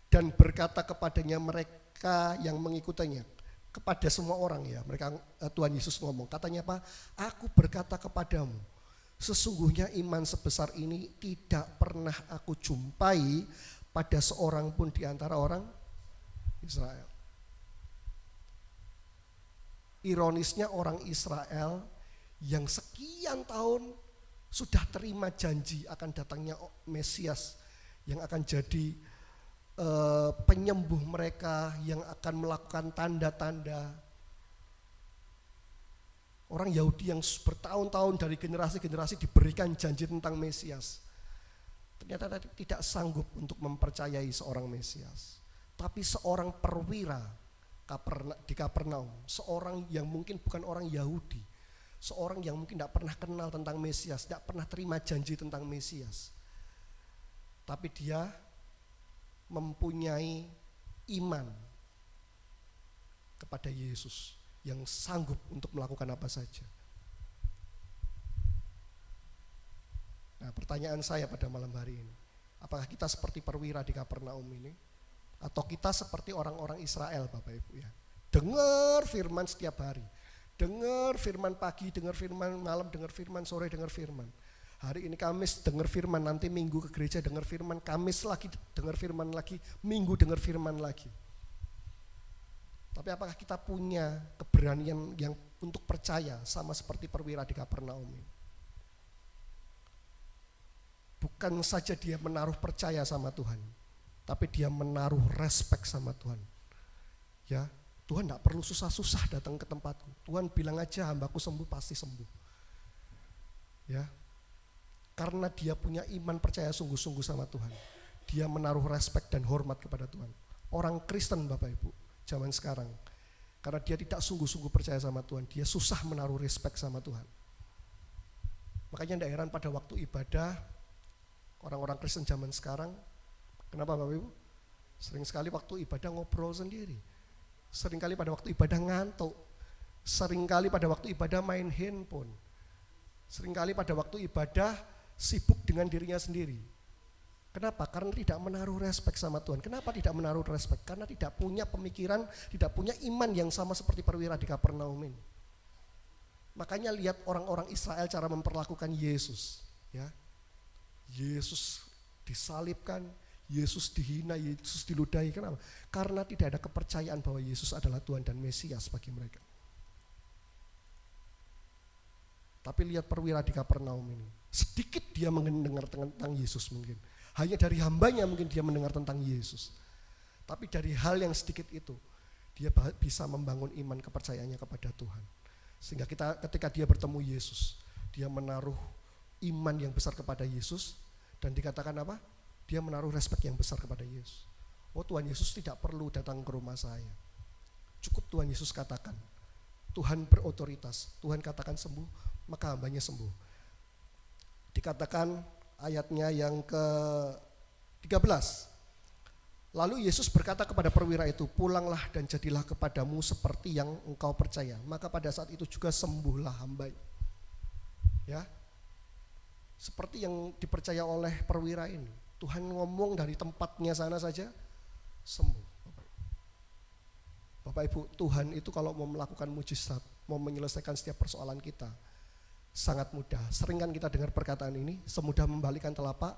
dan berkata kepadanya mereka yang mengikutinya, kepada semua orang ya, mereka Tuhan Yesus ngomong, katanya apa? Aku berkata kepadamu, sesungguhnya iman sebesar ini tidak pernah aku jumpai pada seorang pun di antara orang Israel. Ironisnya orang Israel yang sekian tahun sudah terima janji akan datangnya Mesias yang akan jadi penyembuh mereka, yang akan melakukan tanda-tanda. Orang Yahudi yang bertahun-tahun dari generasi-generasi diberikan janji tentang Mesias, ternyata tidak sanggup untuk mempercayai seorang Mesias. Tapi seorang perwira di Kapernaum, seorang yang mungkin bukan orang Yahudi, seorang yang mungkin tidak pernah kenal tentang Mesias, tidak pernah terima janji tentang Mesias, tapi dia mempunyai iman kepada Yesus yang sanggup untuk melakukan apa saja. Nah, pertanyaan saya pada malam hari ini, apakah kita seperti perwira di Kapernaum ini, atau kita seperti orang-orang Israel, Bapak Ibu ya? Dengar firman setiap hari, dengar firman pagi, dengar firman malam, dengar firman sore, dengar firman. Hari ini Kamis dengar firman, nanti Minggu ke gereja dengar firman, Kamis lagi dengar firman lagi, Minggu dengar firman lagi. Tapi apakah kita punya keberanian yang untuk percaya sama seperti perwira di Kapernaum ini? Bukan saja dia menaruh percaya sama Tuhan, tapi dia menaruh respek sama Tuhan. Ya, Tuhan tidak perlu susah-susah datang ke tempatku. Tuhan bilang aja hambaku sembuh, pasti sembuh. Ya, karena dia punya iman percaya sungguh-sungguh sama Tuhan, dia menaruh respek dan hormat kepada Tuhan. Orang Kristen Bapak Ibu zaman sekarang, karena dia tidak sungguh-sungguh percaya sama Tuhan, dia susah menaruh respek sama Tuhan. Makanya tidak heran pada waktu ibadah, orang-orang Kristen zaman sekarang, kenapa Bapak Ibu? Sering sekali waktu ibadah ngobrol sendiri, sering kali pada waktu ibadah ngantuk, sering kali pada waktu ibadah main handphone, sering kali pada waktu ibadah sibuk dengan dirinya sendiri. Kenapa? Karena tidak menaruh respek sama Tuhan. Kenapa tidak menaruh respek? Karena tidak punya pemikiran, tidak punya iman yang sama seperti perwira di Kapernaum ini. Makanya lihat orang-orang Israel cara memperlakukan Yesus, ya. Yesus disalibkan, Yesus dihina, Yesus diludahi. Kenapa? Karena tidak ada kepercayaan bahwa Yesus adalah Tuhan dan Mesias bagi mereka. Tapi lihat perwira di Kapernaum ini, sedikit dia mendengar tentang Yesus mungkin. Hanya dari hambanya mungkin dia mendengar tentang Yesus. Tapi dari hal yang sedikit itu, dia bisa membangun iman kepercayaannya kepada Tuhan. Sehingga ketika dia bertemu Yesus, dia menaruh iman yang besar kepada Yesus. Dan dikatakan apa? Dia menaruh respek yang besar kepada Yesus. Oh, Tuhan Yesus tidak perlu datang ke rumah saya. Cukup Tuhan Yesus katakan, Tuhan berotoritas, Tuhan katakan sembuh, maka hambanya sembuh. Dikatakan ayatnya yang ke-13. Lalu Yesus berkata kepada perwira itu, pulanglah dan jadilah kepadamu seperti yang engkau percaya. Maka pada saat itu juga sembuhlah hambanya. Ya, seperti yang dipercaya oleh perwira ini. Tuhan ngomong dari tempatnya sana saja, sembuh. Bapak Ibu, Tuhan itu kalau mau melakukan mujizat, mau menyelesaikan setiap persoalan kita, sangat mudah. Sering kan kita dengar perkataan ini, semudah membalikkan telapak,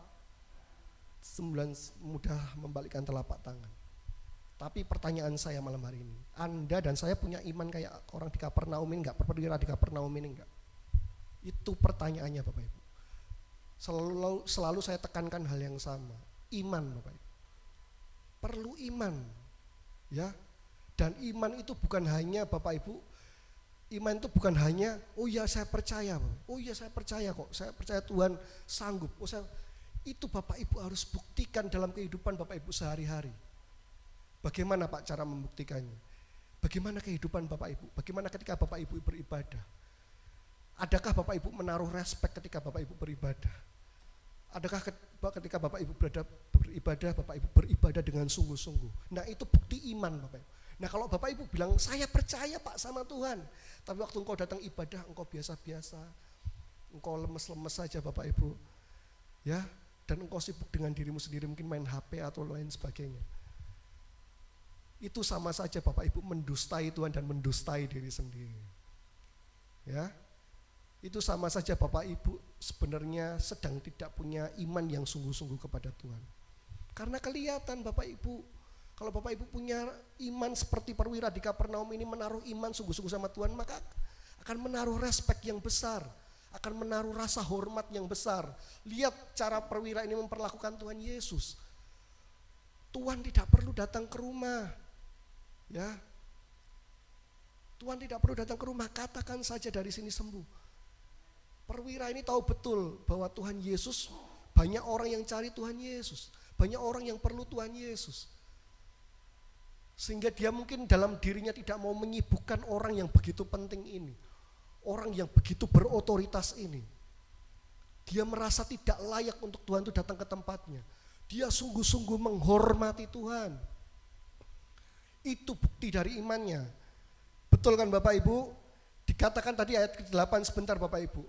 mudah membalikkan telapak tangan. Tapi pertanyaan saya malam hari ini, Anda dan saya punya iman kayak orang di Kapernaum ini enggak? Perwira di Kapernaum ini enggak? Itu pertanyaannya Bapak Ibu. Selalu saya tekankan hal yang sama, iman Bapak Ibu. Perlu iman, ya. Dan iman itu bukan hanya Bapak Ibu, iman itu bukan hanya, oh ya saya percaya, oh ya saya percaya kok, saya percaya Tuhan sanggup. Itu Bapak Ibu harus buktikan dalam kehidupan Bapak Ibu sehari-hari. Bagaimana Pak cara membuktikannya? Bagaimana kehidupan Bapak Ibu? Bagaimana ketika Bapak Ibu beribadah? Adakah Bapak Ibu menaruh respek ketika Bapak Ibu beribadah? Adakah ketika Bapak Ibu beribadah, Bapak Ibu beribadah dengan sungguh-sungguh? Nah, itu bukti iman Bapak Ibu. Nah, kalau Bapak Ibu bilang, saya percaya Pak sama Tuhan, tapi waktu engkau datang ibadah, engkau biasa-biasa, engkau lemes-lemes saja Bapak Ibu, ya, dan engkau sibuk dengan dirimu sendiri, mungkin main HP atau lain sebagainya. itu sama saja Bapak Ibu mendustai Tuhan dan mendustai diri sendiri. Ya, itu sama saja Bapak Ibu sebenarnya sedang tidak punya iman yang sungguh-sungguh kepada Tuhan. Karena kelihatan Bapak Ibu, kalau Bapak Ibu punya iman seperti perwira di Kapernaum ini, menaruh iman sungguh-sungguh sama Tuhan, maka akan menaruh respek yang besar, akan menaruh rasa hormat yang besar. Lihat cara perwira ini memperlakukan Tuhan Yesus. Tuhan tidak perlu datang ke rumah. Ya, Tuhan tidak perlu datang ke rumah, katakan saja dari sini sembuh. Perwira ini tahu betul bahwa Tuhan Yesus, banyak orang yang cari Tuhan Yesus, banyak orang yang perlu Tuhan Yesus. Sehingga dia mungkin dalam dirinya tidak mau menyibukkan orang yang begitu penting ini, orang yang begitu berotoritas ini. Dia merasa tidak layak untuk Tuhan itu datang ke tempatnya. Dia sungguh-sungguh menghormati Tuhan. Itu bukti dari imannya. Betul kan Bapak Ibu? Dikatakan tadi ayat ke-8 sebentar Bapak Ibu.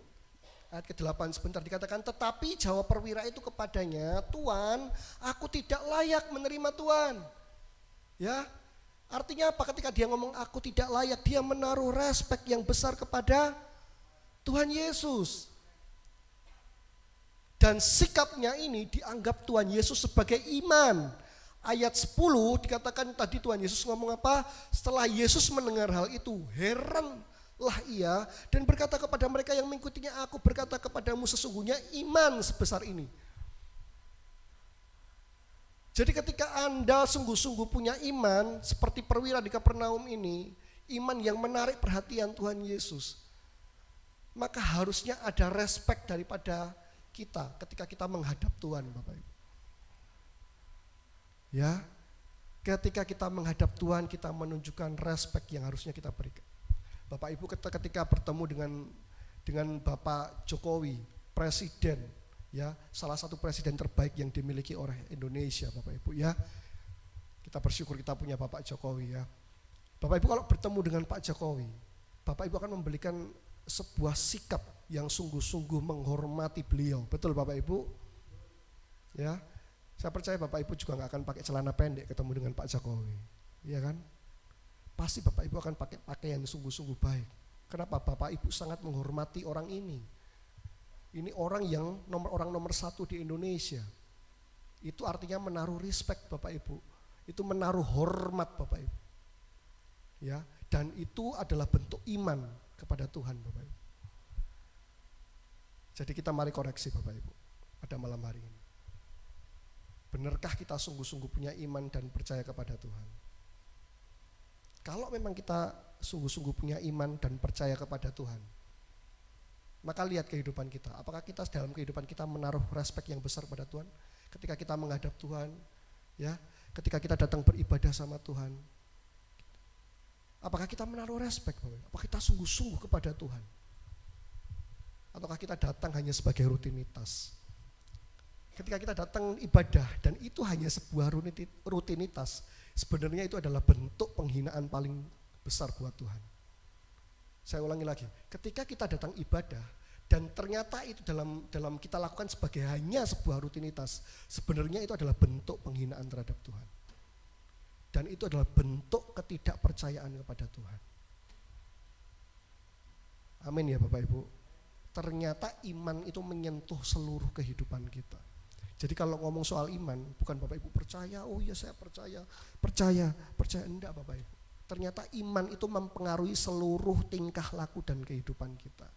Ayat ke-8 sebentar dikatakan, tetapi jawab perwira itu kepadanya, Tuan, aku tidak layak menerima Tuan. Ya, artinya apa? Ketika dia ngomong aku tidak layak, dia menaruh respek yang besar kepada Tuhan Yesus. Dan sikapnya ini dianggap Tuhan Yesus sebagai iman. Ayat 10 dikatakan tadi Tuhan Yesus ngomong apa? Setelah Yesus mendengar hal itu, heranlah ia dan berkata kepada mereka yang mengikutinya, aku berkata kepadamu sesungguhnya iman sebesar ini. Jadi ketika Anda sungguh-sungguh punya iman seperti perwira di Kapernaum ini, iman yang menarik perhatian Tuhan Yesus, maka harusnya ada respek daripada kita ketika kita menghadap Tuhan Bapak Ibu. Ya, ketika kita menghadap Tuhan, kita menunjukkan respek yang harusnya kita berikan. Bapak Ibu ketika bertemu dengan Bapak Jokowi, presiden, ya, salah satu presiden terbaik yang dimiliki oleh Indonesia, Bapak Ibu ya. Kita bersyukur kita punya Bapak Jokowi ya. Bapak Ibu kalau bertemu dengan Pak Jokowi, Bapak Ibu akan memberikan sebuah sikap yang sungguh-sungguh menghormati beliau. Betul Bapak Ibu? Ya. Saya percaya Bapak Ibu juga gak akan pakai celana pendek ketemu dengan Pak Jokowi, iya kan? Pasti Bapak Ibu akan pakai pakaian sungguh-sungguh baik. Kenapa? Bapak Ibu sangat menghormati orang ini. Ini orang yang orang nomor 1 di Indonesia. Itu artinya menaruh respect Bapak Ibu. Itu menaruh hormat Bapak Ibu. Ya, dan itu adalah bentuk iman kepada Tuhan Bapak Ibu. Jadi kita mari koreksi Bapak Ibu pada malam hari ini. Benarkah kita sungguh-sungguh punya iman dan percaya kepada Tuhan? Kalau memang kita sungguh-sungguh punya iman dan percaya kepada Tuhan, maka lihat kehidupan kita. Apakah kita dalam kehidupan kita menaruh respek yang besar pada Tuhan? Ketika kita menghadap Tuhan, ya, ketika kita datang beribadah sama Tuhan, apakah kita menaruh respek? Apakah kita sungguh-sungguh kepada Tuhan? Ataukah kita datang hanya sebagai rutinitas? Ketika kita datang ibadah dan itu hanya sebuah rutinitas, sebenarnya itu adalah bentuk penghinaan paling besar buat Tuhan. Saya ulangi lagi, ketika kita datang ibadah dan ternyata itu dalam kita lakukan sebagai hanya sebuah rutinitas, sebenarnya itu adalah bentuk penghinaan terhadap Tuhan. Dan itu adalah bentuk ketidakpercayaan kepada Tuhan. Amin ya Bapak Ibu. Ternyata iman itu menyentuh seluruh kehidupan kita. Jadi kalau ngomong soal iman, bukan Bapak Ibu percaya, oh ya saya percaya, enggak Bapak Ibu. Ternyata iman itu mempengaruhi seluruh tingkah laku dan kehidupan kita.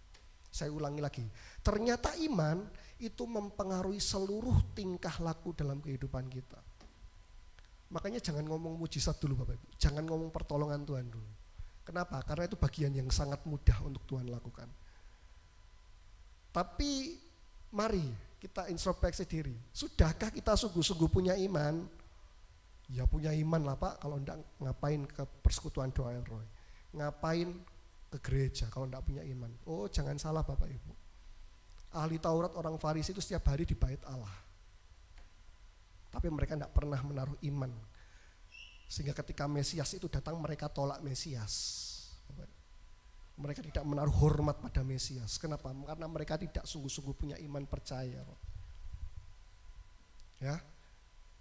Saya ulangi lagi, ternyata iman itu mempengaruhi seluruh tingkah laku dalam kehidupan kita. Makanya jangan ngomong mujizat dulu Bapak Ibu, jangan ngomong pertolongan Tuhan dulu. Kenapa? Karena itu bagian yang sangat mudah untuk Tuhan lakukan. Tapi mari kita introspeksi diri. Sudahkah kita sungguh-sungguh punya iman? Ya punya iman lah Pak, kalau enggak ngapain ke persekutuan doa El Roy? Ngapain ke gereja kalau enggak punya iman? Oh jangan salah Bapak Ibu. Ahli Taurat orang Farisi itu setiap hari di bait Allah. Tapi mereka enggak pernah menaruh iman. Sehingga ketika Mesias itu datang mereka tolak Mesias. Mereka tidak menaruh hormat pada Mesias. Kenapa? Karena mereka tidak sungguh-sungguh punya iman percaya. Ya,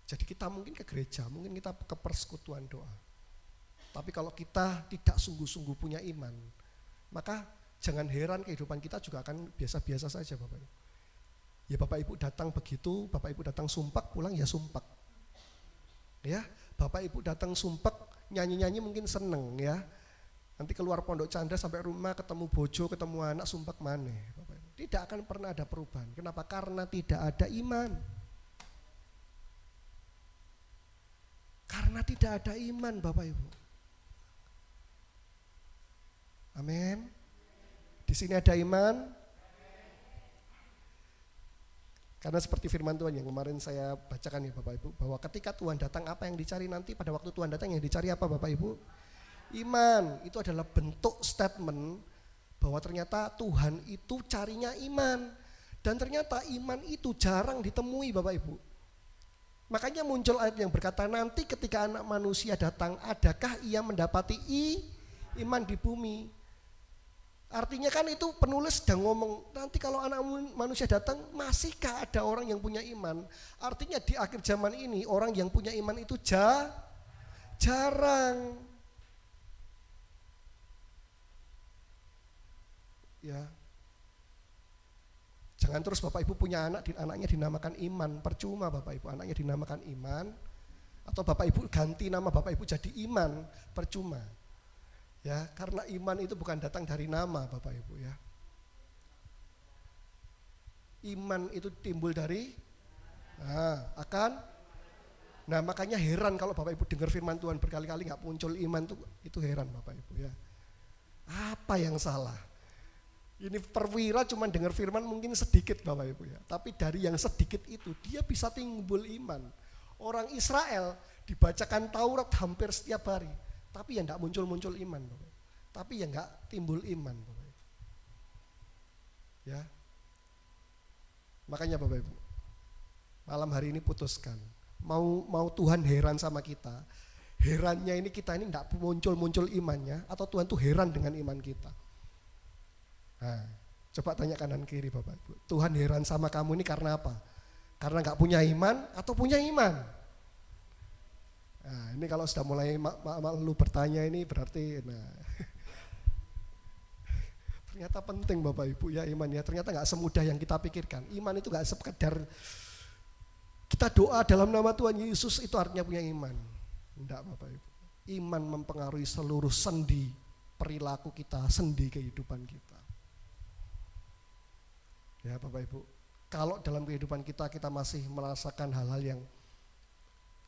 jadi kita mungkin ke gereja, mungkin kita ke persekutuan doa. Tapi kalau kita tidak sungguh-sungguh punya iman, maka jangan heran kehidupan kita juga akan biasa-biasa saja Bapak Ibu. Ya Bapak Ibu datang begitu, Bapak Ibu datang sumpek, pulang ya sumpek. Ya, Bapak Ibu datang sumpek, nyanyi-nyanyi mungkin seneng ya. Nanti keluar pondok canda sampai rumah ketemu bojo, ketemu anak sumpek maneh. Bapak Ibu. Tidak akan pernah ada perubahan. Kenapa? Karena tidak ada iman. Karena tidak ada iman Bapak Ibu. Amin. Di sini ada iman. Karena seperti firman Tuhan yang kemarin saya bacakan ya Bapak Ibu, bahwa ketika Tuhan datang apa yang dicari nanti pada waktu Tuhan datang yang dicari apa Bapak Ibu? Iman. Itu adalah bentuk statement bahwa ternyata Tuhan itu carinya iman. Dan ternyata iman itu jarang ditemui Bapak Ibu. Makanya muncul ayat yang berkata nanti ketika anak manusia datang adakah ia mendapati iman di bumi. Artinya kan itu penulis sedang ngomong nanti kalau anak manusia datang masihkah ada orang yang punya iman. Artinya di akhir zaman ini orang yang punya iman itu jarang. Ya. Jangan terus Bapak Ibu punya anak, anaknya dinamakan iman, percuma Bapak Ibu, anaknya dinamakan iman. Atau Bapak Ibu ganti nama Bapak Ibu jadi iman, percuma. Ya, karena iman itu bukan datang dari nama Bapak Ibu ya. Iman itu timbul dari Nah makanya heran kalau Bapak Ibu dengar firman Tuhan berkali-kali gak muncul iman itu heran Bapak Ibu ya. Apa yang salah? Ini perwira cuma dengar firman mungkin sedikit Bapak Ibu ya. Tapi dari yang sedikit itu dia bisa timbul iman. Orang Israel dibacakan Taurat hampir setiap hari. Tapi yang gak muncul-muncul iman Bapak. Tapi yang gak timbul iman Bapak. Ya. Makanya Bapak Ibu, malam hari ini putuskan. Mau Tuhan heran sama kita. Herannya ini kita ini gak muncul-muncul imannya. Atau Tuhan tuh heran dengan iman kita. Nah, coba tanya kanan kiri Bapak Ibu. Tuhan heran sama kamu ini karena apa? Karena gak punya iman atau punya iman? Nah, ini kalau sudah mulai malu bertanya ini berarti ternyata penting Bapak Ibu ya iman ya. Ternyata gak semudah yang kita pikirkan. Iman itu gak sekedar kita doa dalam nama Tuhan Yesus itu artinya punya iman. Enggak Bapak Ibu. Iman mempengaruhi seluruh sendi perilaku kita, sendi kehidupan kita. Ya Bapak Ibu, kalau dalam kehidupan kita masih merasakan hal-hal yang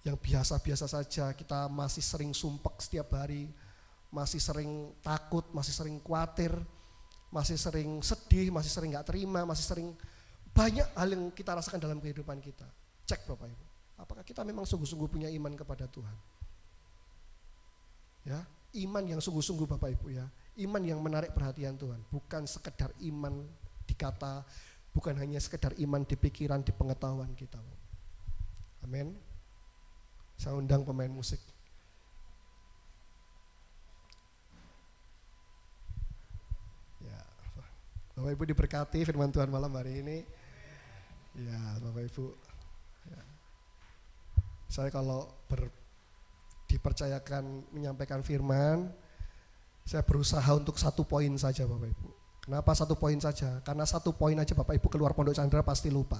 biasa-biasa saja, kita masih sering sumpek setiap hari, masih sering takut, masih sering khawatir, masih sering sedih, masih sering gak terima, masih sering banyak hal yang kita rasakan dalam kehidupan kita. Cek Bapak Ibu, apakah kita memang sungguh-sungguh punya iman kepada Tuhan? Ya, iman yang sungguh-sungguh Bapak Ibu ya, iman yang menarik perhatian Tuhan, bukan sekedar iman di kata, bukan hanya sekedar iman di pikiran, di pengetahuan kita. Amin. Saya undang pemain musik. Ya, Bapak Ibu diberkati firman Tuhan malam hari ini. Ya, Bapak Ibu. Ya. Saya kalau dipercayakan menyampaikan firman, saya berusaha untuk 1 poin saja Bapak Ibu. Kenapa 1 poin saja? Karena 1 poin aja Bapak Ibu keluar Pondok Chandra pasti lupa.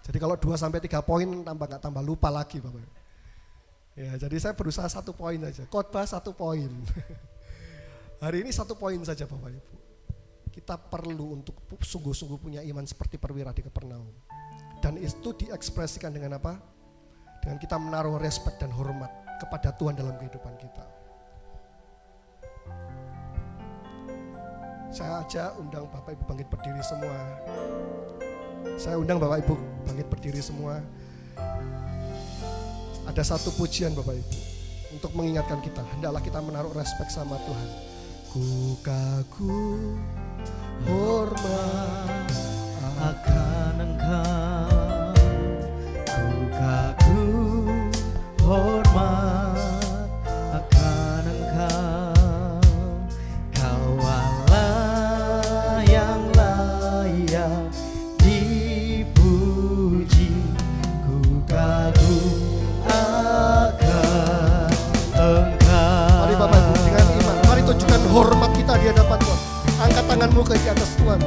Jadi kalau 2-3 poin gak tambah lupa lagi Bapak Ibu. Ya, jadi saya berusaha 1 poin saja. Khotbah 1 poin. Hari ini 1 poin saja Bapak Ibu. Kita perlu untuk sungguh-sungguh punya iman seperti perwira di Kapernaum. Dan itu diekspresikan dengan apa? Dengan kita menaruh respek dan hormat kepada Tuhan dalam kehidupan kita. Saya aja undang Bapak Ibu bangkit berdiri semua. Saya undang Bapak Ibu bangkit berdiri semua. Ada 1 pujian Bapak Ibu untuk mengingatkan kita, hendaklah kita menaruh respek sama Tuhan. Ku kagum hormat akan Engkau, ku kagum hormat akan Engkau, Kau Allah yang layak dipuji. Ku kagum akan Engkau. tanganmu ke atas Tuhan.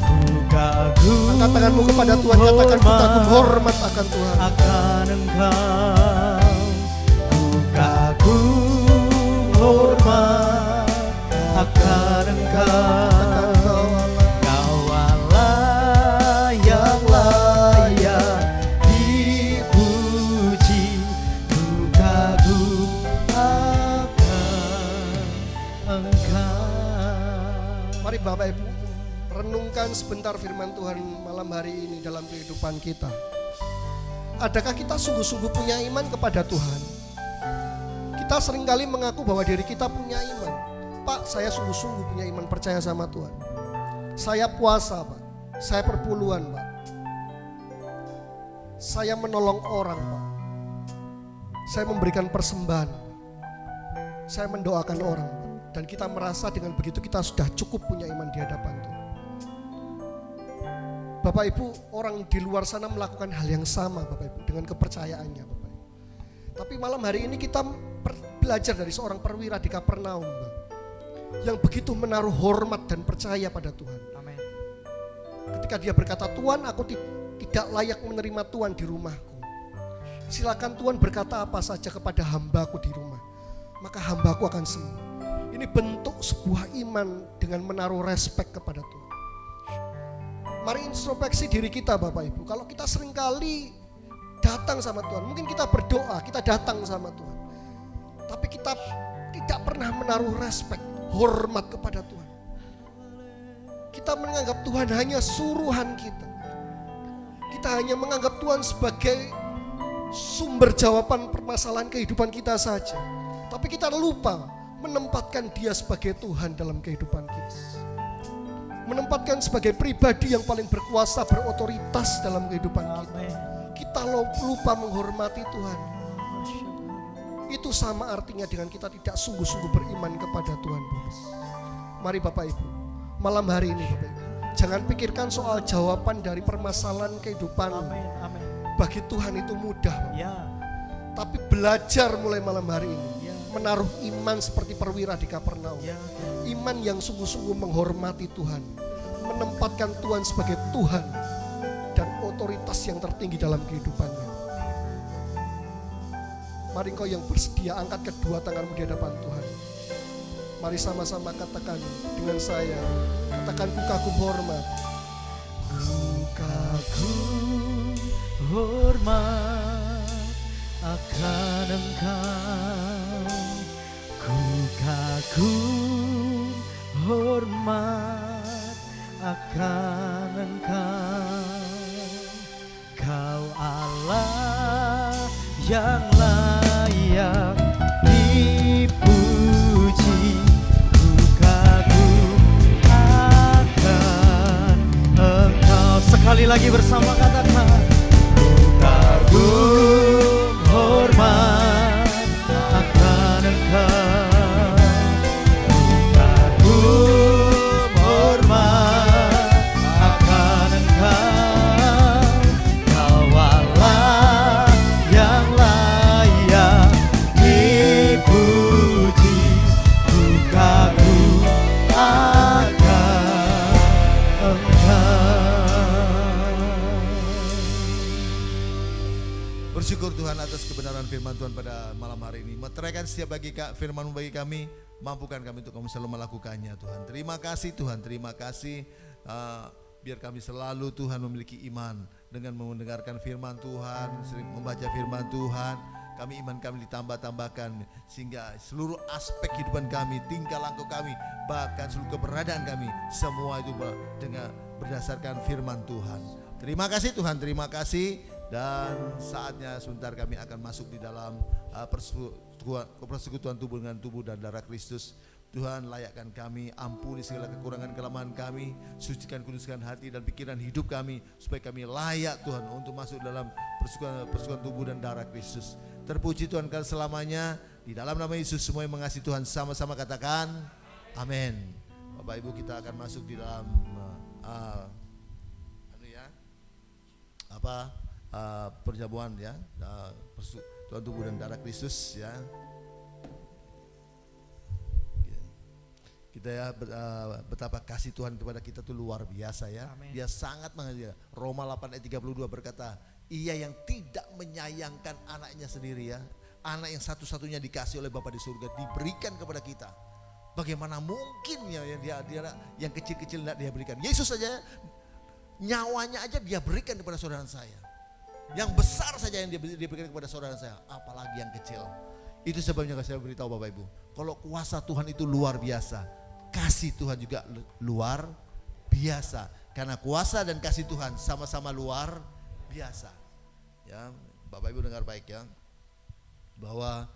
Ku kagum Angkat tanganmu kepada Tuhan, katakan ku kagum hormat akan Tuhan. akan Engkau. Ku kagum hormat akan Engkau. Kau Allah yang layak dipuji. Ku kagum akan Engkau. Mari Bapak Ibu renungkan sebentar firman Tuhan malam hari ini dalam kehidupan kita. Adakah kita sungguh-sungguh punya iman kepada Tuhan? Kita seringkali mengaku bahwa diri kita punya iman. Pak, saya sungguh-sungguh punya iman, percaya sama Tuhan. Saya puasa, Pak. Saya perpuluhan, Pak. Saya menolong orang, Pak. Saya memberikan persembahan. Saya mendoakan orang, Pak. Dan kita merasa dengan begitu kita sudah cukup punya iman di hadapan Tuhan. Bapak Ibu, orang di luar sana melakukan hal yang sama Bapak Ibu dengan kepercayaannya Bapak Ibu. Tapi malam hari ini kita belajar dari seorang perwira di Kapernaum, Bapak, yang begitu menaruh hormat dan percaya pada Tuhan. Amin. Ketika dia berkata, Tuhan, aku tidak layak menerima Tuhan di rumahku. Silakan Tuhan berkata apa saja kepada hambaku di rumah, maka hambaku akan sembuh. Ini bentuk sebuah iman dengan menaruh respek kepada Tuhan. Mari introspeksi diri kita Bapak Ibu. Kalau kita seringkali datang sama Tuhan, mungkin kita berdoa, kita datang sama Tuhan, tapi kita tidak pernah menaruh respek, hormat kepada Tuhan. Kita menganggap Tuhan hanya suruhan kita. Kita hanya menganggap Tuhan sebagai sumber jawaban permasalahan kehidupan kita saja. Tapi kita lupa menempatkan Dia sebagai Tuhan dalam kehidupan kita. Menempatkan sebagai pribadi yang paling berkuasa, berotoritas dalam kehidupan kita. Kita lupa menghormati Tuhan. Itu sama artinya dengan kita tidak sungguh-sungguh beriman kepada Tuhan. Mari Bapak Ibu, malam hari ini Bapak Ibu, jangan pikirkan soal jawaban dari permasalahan kehidupan. Bagi Tuhan itu mudah, Ya. tapi belajar mulai malam hari ini menaruh iman seperti perwira di Kapernaum. Ya. Iman yang sungguh-sungguh menghormati Tuhan, menempatkan Tuhan sebagai Tuhan dan otoritas yang tertinggi dalam kehidupannya. Mari engkau yang bersedia angkat kedua tanganmu di hadapan Tuhan. Mari sama-sama katakan dengan saya, katakan ku kagum hormat. Ku kagum hormat akan Engkau. Ku kagum hormat akan Engkau. Kau Allah yang layak dipuji. Ku kagum akan Engkau. Sekali lagi bersama katakan, ku kagum hormat akan Engkau. Bersyukur Tuhan atas kebenaran firman Tuhan pada malam hari ini. Meteraikan setiap firman-Mu bagi kami, mampukan kami untuk kami selalu melakukannya Tuhan. Terima kasih Tuhan, terima kasih. Biar kami selalu Tuhan memiliki iman dengan mendengarkan firman Tuhan, sering membaca firman Tuhan. Iman kami ditambah-tambahkan sehingga seluruh aspek kehidupan kami, tingkah laku kami, bahkan seluruh keberadaan kami, semua itu dengan berdasarkan firman Tuhan. Terima kasih Tuhan, terima kasih. Dan saatnya sebentar kami akan masuk di dalam persekutuan tubuh dengan tubuh dan darah Kristus. Tuhan, layakkan kami, ampuni segala kekurangan kelemahan kami, sucikan kuduskan hati dan pikiran hidup kami, supaya kami layak Tuhan untuk masuk dalam persekutuan tubuh dan darah Kristus. Terpuji Tuhan kali selamanya. Di dalam nama Yesus semua yang mengasihi Tuhan sama-sama katakan amin. Bapak Ibu, kita akan masuk di dalam perjamuan ya, persekutuan tubuh dan darah Kristus ya. Kita ya betapa kasih Tuhan kepada kita tuh luar biasa ya. Amin. Dia sangat mengasihi. Roma 8 ayat 32 berkata, ia yang tidak menyayangkan anaknya sendiri ya. Anak yang satu-satunya dikasih oleh Bapa di surga diberikan kepada kita. Bagaimana mungkin ya dia yang kecil-kecil tidak dia berikan. Yesus saja nyawanya aja dia berikan kepada saudara saya. Yang besar saja yang dia berikan kepada saudara saya, apalagi yang kecil. Itu sebabnya saya beritahu Bapak Ibu, kalau kuasa Tuhan itu luar biasa, kasih Tuhan juga luar biasa. Karena kuasa dan kasih Tuhan sama-sama luar biasa. Ya, Bapak Ibu dengar baik ya, bahwa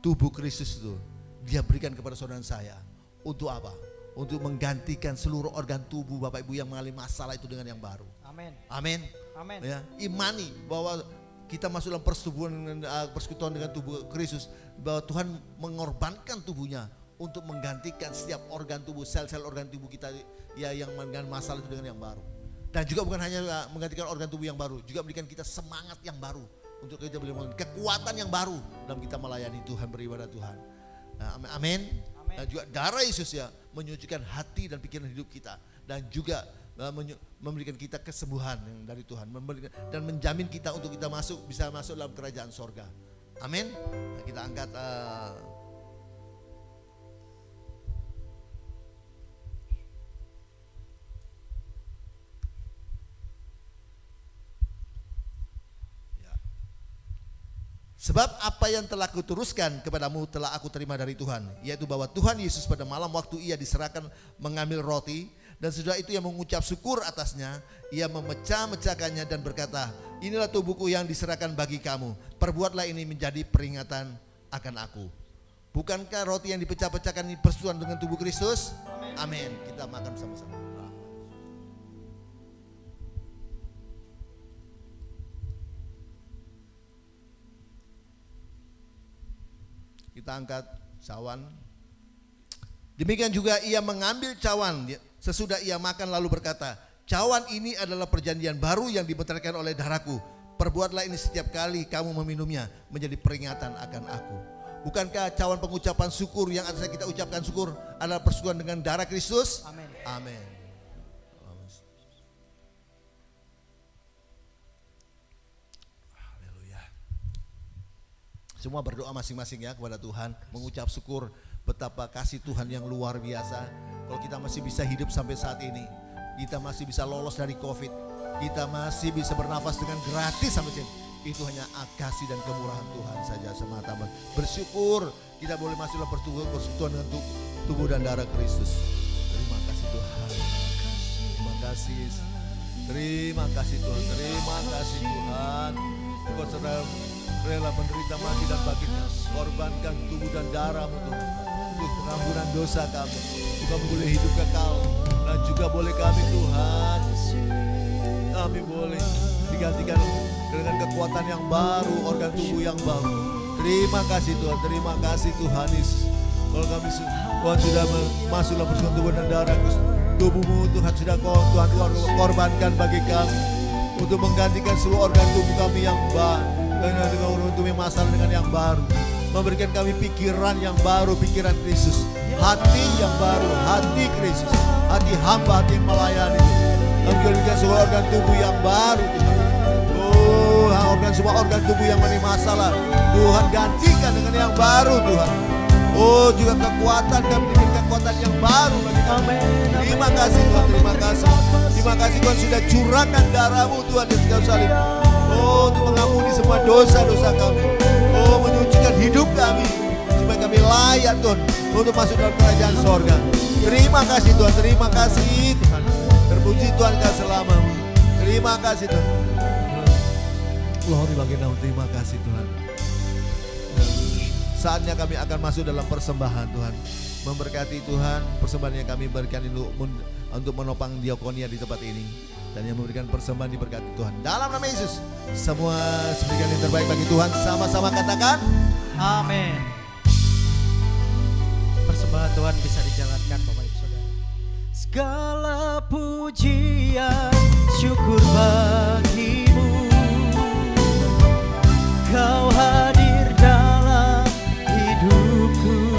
tubuh Kristus itu dia berikan kepada saudara saya untuk apa? Untuk menggantikan seluruh organ tubuh Bapak Ibu yang mengalami masalah itu dengan yang baru. Amin. Amin. Amin. Ya, imani bahwa kita masuk dalam persekutuan dengan tubuh Kristus, bahwa Tuhan mengorbankan tubuhnya untuk menggantikan setiap organ tubuh, sel-sel organ tubuh kita ya yang dengan masalah itu dengan yang baru. Dan juga bukan hanya menggantikan organ tubuh yang baru, juga memberikan kita semangat yang baru untuk kita boleh kekuatan yang baru dalam kita melayani Tuhan, beribadah Tuhan. Nah, amin. Dan juga darah Yesus ya menyucikan hati dan pikiran hidup kita, dan juga memberikan kita kesembuhan yang dari Tuhan, dan menjamin kita untuk kita bisa masuk dalam kerajaan sorga. Amin. Nah, kita angkat sebab apa yang telah kuteruskan kepadamu telah aku terima dari Tuhan, yaitu bahwa Tuhan Yesus pada malam waktu ia diserahkan mengambil roti, dan sesudah itu ia mengucap syukur atasnya, ia memecah-mecahkannya dan berkata, inilah tubuhku yang diserahkan bagi kamu, perbuatlah ini menjadi peringatan akan aku. Bukankah roti yang dipecah-pecahkan ini persekutuan dengan tubuh Kristus? Amin. Kita makan sama-sama. Kita angkat cawan. Demikian juga ia mengambil cawan sesudah ia makan lalu berkata, cawan ini adalah perjanjian baru yang dibenarkan oleh darahku. Perbuatlah ini setiap kali kamu meminumnya menjadi peringatan akan aku. Bukankah cawan pengucapan syukur yang atasnya kita ucapkan syukur adalah persekutuan dengan darah Kristus? Amin. Amin. Semua berdoa masing-masing ya kepada Tuhan, mengucap syukur betapa kasih Tuhan yang luar biasa. Kalau kita masih bisa hidup sampai saat ini, kita masih bisa lolos dari COVID, kita masih bisa bernafas dengan gratis sampai sini, itu hanya kasih dan kemurahan Tuhan saja semata-mata. Bersyukur kita boleh masuk dalam persekutuan dengan tubuh dan darah Kristus. Terima kasih Tuhan. Terima kasih. Terima kasih Tuhan. Terima kasih Tuhan. Engkau saudara rela menderita mati dan baginya, korbankan tubuh dan darahmu Tuhan untuk pengampunan dosa kami, juga boleh hidup kekal, dan juga boleh kami Tuhan, kami boleh digantikan dengan kekuatan yang baru, organ tubuh yang baru. Terima kasih Tuhan, terima kasih Tuhan Yesus. Kalau kami Tuhan sudah masuk dalam persekutuan tubuh dan darah, tubuhmu Tuhan sudah Tuhan korbankan bagi kami untuk menggantikan seluruh organ tubuh kami yang baru, dengan untuk masalah dengan yang baru, memberikan kami pikiran yang baru, pikiran Kristus, hati yang baru, hati Kristus, hati hamba, hati yang melayani, memberikan seluruh organ tubuh yang baru Tuhan. Oh, semua organ tubuh yang mengalami masalah Tuhan gantikan dengan yang baru Tuhan. Oh, juga kekuatan, kami diberikan kekuatan yang baru bagi kami. Terima kasih Tuhan, terima kasih. Terima kasih Tuhan sudah curahkan darahmu Tuhan di kayu salib. Oh, untuk mengampuni semua dosa-dosa kami. Oh, menyucikan hidup kami supaya kami layak Tuhan untuk masuk dalam kerajaan sorga. Terima kasih Tuhan, terima kasih Tuhan. Terpuji Tuhan kau selamamu. Terima kasih Tuhan. Glory bagi nama, terima kasih Tuhan. Saatnya kami akan masuk dalam persembahan Tuhan. Memberkati Tuhan persembahan yang kami berikan untuk menopang diakonia di tempat ini. Dan yang memberikan persembahan diberkati Tuhan. Dalam nama Yesus, semua memberikan yang terbaik bagi Tuhan. Sama-sama katakan amin. Persembahan Tuhan bisa dijalankan Bapak Ibu Saudara. Segala pujian syukur bagimu, Kau hadir dalam hidupku.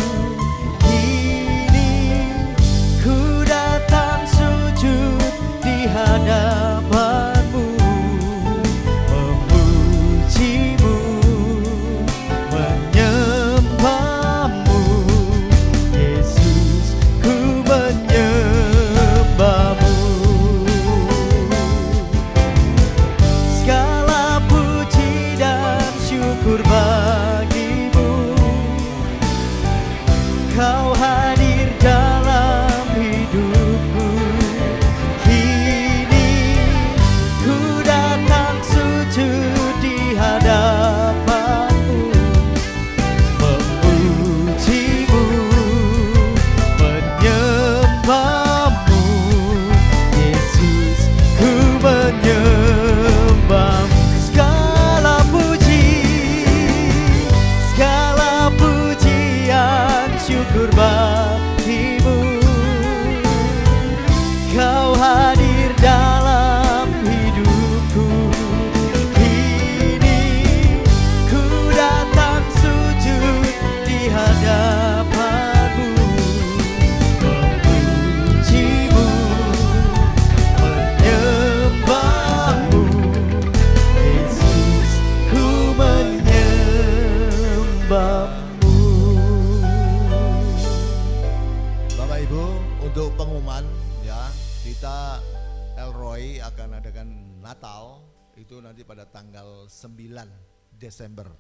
Elroy akan adakan Natal itu nanti pada tanggal 9 Desember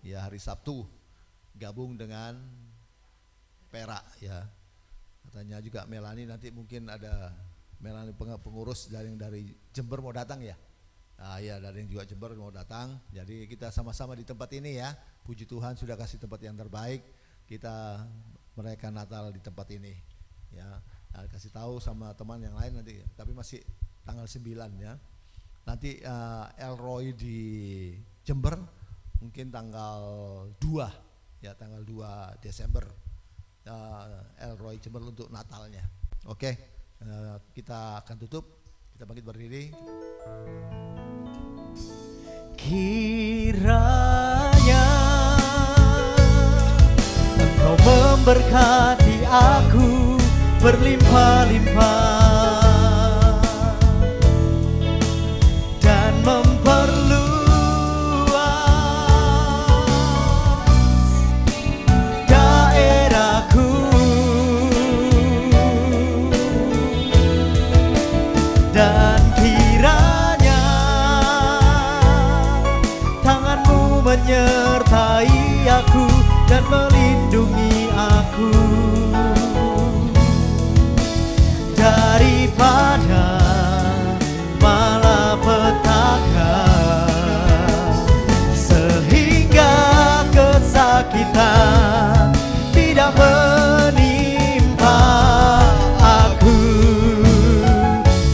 ya, hari Sabtu, gabung dengan Perak ya. Katanya juga Melani nanti mungkin ada Melani pengurus dari Jember mau datang ya. Nah, ya dari yang juga Jember mau datang. Jadi kita sama-sama di tempat ini ya. Puji Tuhan sudah kasih tempat yang terbaik. Kita merayakan Natal di tempat ini. Ya, nah, kasih tahu sama teman yang lain nanti. Tapi masih tanggal 9 ya. Nanti Elroy di Jember mungkin tanggal 2 ya, tanggal 2 Desember. Elroy Jember untuk Natalnya. Oke, kita akan tutup. Kita bangkit berdiri. Kiranya Engkau memberkati aku berlimpah-limpah dan memperluas daerahku, dan kiranya tanganmu menyertai aku dan melindungi aku daripada malapetaka, sehingga kesakitan tidak menimpa aku,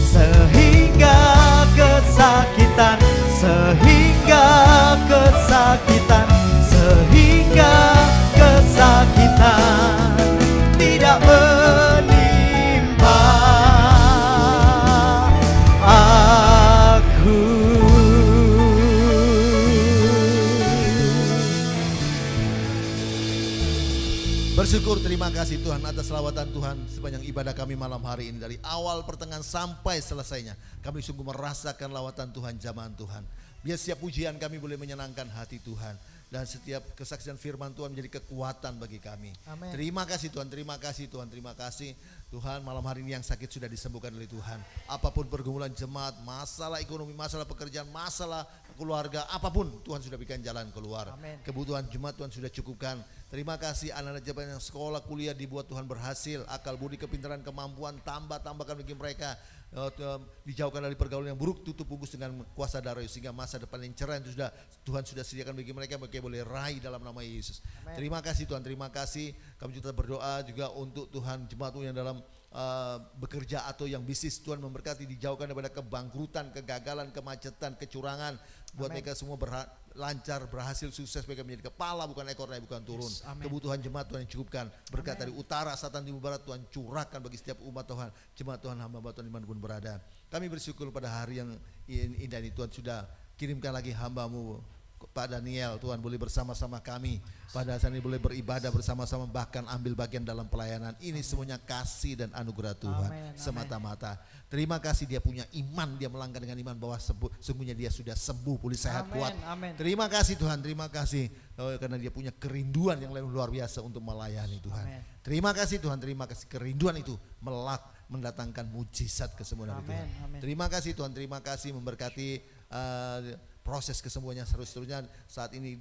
sehingga kesakitan tidak menimpa aku. Bersyukur, terima kasih Tuhan atas lawatan Tuhan sepanjang ibadah kami malam hari ini. Dari awal pertengahan sampai selesainya, kami sungguh merasakan lawatan Tuhan, jamahan Tuhan. Biar setiap pujian kami boleh menyenangkan hati Tuhan, dan setiap kesaksian firman Tuhan menjadi kekuatan bagi kami. Amen. Terima kasih Tuhan, terima kasih Tuhan, terima kasih Tuhan. Malam hari ini yang sakit sudah disembuhkan oleh Tuhan. Apapun pergumulan jemaat, masalah ekonomi, masalah pekerjaan, masalah keluarga, apapun Tuhan sudah berikan jalan keluar. Amen. Kebutuhan jemaat Tuhan sudah cukupkan. Terima kasih anak-anak jemaat yang sekolah, kuliah dibuat Tuhan berhasil. Akal budi, kepintaran, kemampuan tambahkan bagi mereka. Dijauhkan dari pergaulan yang buruk, tutup bungkus dengan kuasa darah, sehingga masa depan yang cerah itu Tuhan sudah sediakan bagi mereka boleh raih dalam nama Yesus. Amen. Terima kasih Tuhan, terima kasih. Kami juga berdoa juga untuk Tuhan jemaat yang dalam bekerja atau yang bisnis, Tuhan memberkati, dijauhkan daripada kebangkrutan, kegagalan, kemacetan, kecurangan. Buat Amen. mereka semua lancar, berhasil, sukses, mereka menjadi kepala bukan ekor, naik bukan turun. Yes, amen. Kebutuhan jemaat Tuhan yang cukupkan. Berkat Amen. dari utara, selatan, timur, barat Tuhan curahkan bagi setiap umat Tuhan, jemaat Tuhan, hamba Tuhan dimanapun berada. Kami bersyukur pada hari yang indah ini Tuhan sudah kirimkan lagi hamba-Mu Pak Daniel, Tuhan boleh bersama-sama kami pada saat ini, boleh beribadah bersama-sama, bahkan ambil bagian dalam pelayanan ini. Semuanya kasih dan anugerah Tuhan. Amen, amen. Semata-mata. Terima kasih dia punya iman, dia melangkah dengan iman bahwa sungguhnya dia sudah sembuh, pulih, sehat, Amen, kuat. amen. Terima kasih Tuhan, terima kasih karena dia punya kerinduan yang luar biasa untuk melayani Tuhan. Amen. Terima kasih Tuhan, terima kasih kerinduan itu mendatangkan mujizat kesembuhan dari Amen, Tuhan. amen. Terima kasih Tuhan, terima kasih memberkati proses kesembuhannya seterusnya. Saat ini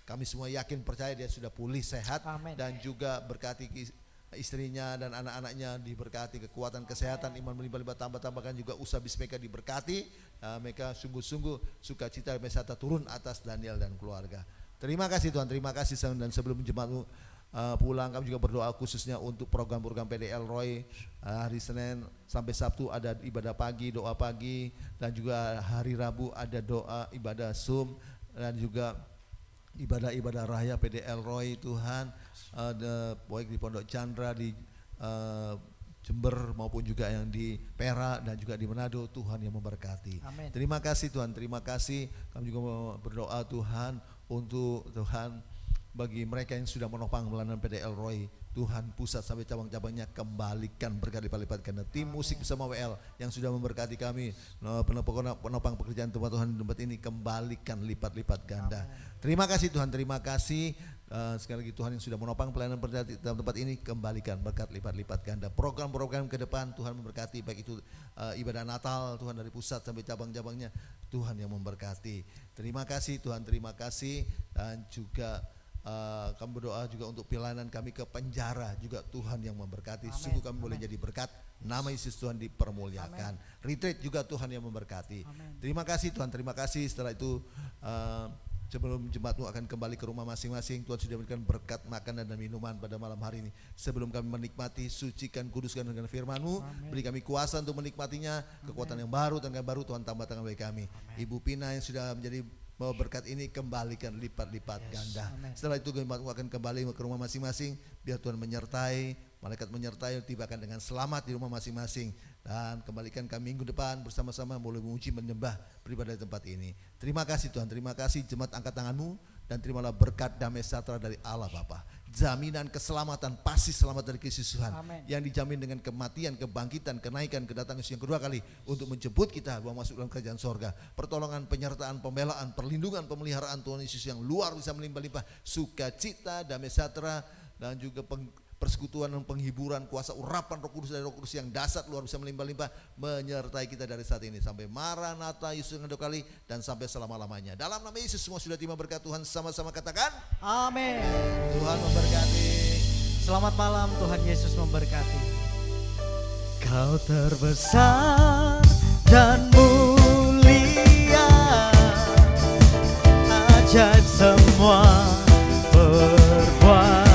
kami semua yakin percaya dia sudah pulih, sehat. Amen. Dan juga berkati istrinya dan anak-anaknya, diberkati kekuatan, kesehatan, iman melimpah-limpah, tambahkan juga usaha bisnis mereka diberkati. Mereka sungguh-sungguh sukacita mesata turun atas Daniel dan keluarga. Terima kasih Tuhan, terima kasih. Dan sebelum jemaat pulang, kami juga berdoa khususnya untuk program-program PD Elroy. Hari Senin sampai Sabtu ada ibadah pagi, doa pagi, dan juga hari Rabu ada doa ibadah Zoom, dan juga ibadah-ibadah raya PD Elroy Tuhan, baik di Pondok Chandra, di Jember maupun juga yang di Perak dan juga di Manado. Tuhan yang memberkati. Amin. Terima kasih Tuhan, terima kasih. Kami juga mau berdoa Tuhan untuk Tuhan bagi mereka yang sudah menopang pelayanan PDL Roy, Tuhan pusat sampai cabang-cabangnya kembalikan berkat lipat-lipat ganda. Tim musik bersama WL yang sudah memberkati kami, penopang pekerjaan tempat Tuhan di tempat ini, kembalikan lipat-lipat ganda. Terima kasih Tuhan, terima kasih. Sekali lagi Tuhan yang sudah menopang pelayanan dalam tempat ini, kembalikan berkat lipat-lipat ganda. Program-program ke depan Tuhan memberkati, baik itu ibadah Natal Tuhan dari pusat sampai cabang-cabangnya, Tuhan yang memberkati. Terima kasih Tuhan, terima kasih. Dan juga kami berdoa juga untuk pelayanan kami ke penjara juga, Tuhan yang memberkati. Sungguh kami boleh jadi berkat, nama Yesus Tuhan dipermuliakan. Retreat juga Tuhan yang memberkati. Terima kasih Tuhan, terima kasih. Setelah itu sebelum jemaatmu akan kembali ke rumah masing-masing, Tuhan sudah berikan berkat makanan dan minuman pada malam hari ini. Sebelum kami menikmati, sucikan, kuduskan dengan firman-Mu, beri kami kuasa untuk menikmatinya, kekuatan yang baru, tenaga baru, Tuhan tambah tangan bagi kami. Ibu Pina yang sudah menjadi bahwa berkat ini kembalikan lipat-lipat ganda. Setelah itu jemaatmu akan kembali ke rumah masing-masing, biar Tuhan menyertai, malaikat menyertai, tibakan dengan selamat di rumah masing-masing. Dan kembalikan kami minggu depan bersama-sama boleh memuji, menyembah, beribadah di tempat ini. Terima kasih Tuhan, terima kasih. Jemaat, angkat tanganmu dan terimalah berkat damai sejahtera dari Allah Bapa. Jaminan keselamatan, pasti selamat dari Kristus Tuhan. Yang dijamin dengan kematian, kebangkitan, kenaikan, kedatangan Yesus yang kedua kali untuk menjemput kita bahwa masuk dalam kerajaan sorga. Pertolongan, penyertaan, pembelaan, perlindungan, pemeliharaan Tuhan Yesus yang luar bisa melimpah-limpah. Sukacita, damai sejahtera, dan juga persekutuan dan penghiburan, kuasa urapan Roh Kudus dari Roh Kudus yang dahsyat luar bisa melimpah-limpah menyertai kita dari saat ini sampai Maranatha Yesus yang kedua kali dan sampai selama-lamanya. Dalam nama Yesus semua sudah terima berkat Tuhan, sama-sama katakan Amin. Tuhan memberkati. Selamat malam, Tuhan Yesus memberkati. Kau terbesar dan mulia, ajaib semua perbuatan.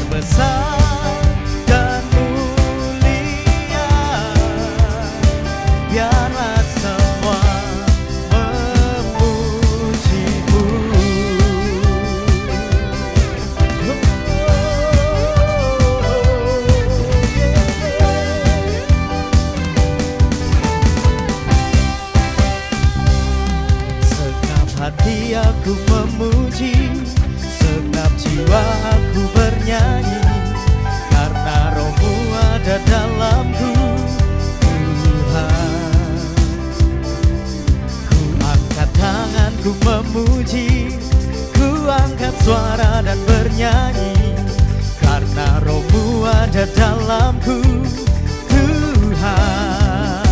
Besar dan mulia, biarlah semua memuji-Mu. Segenap hati aku memuji, segenap jiwa aku bernyanyi, karena Roh-Mu ada dalamku, Tuhan. Ku angkat tanganku memuji, ku angkat suara dan bernyanyi, karena Roh-Mu ada dalamku, Tuhan.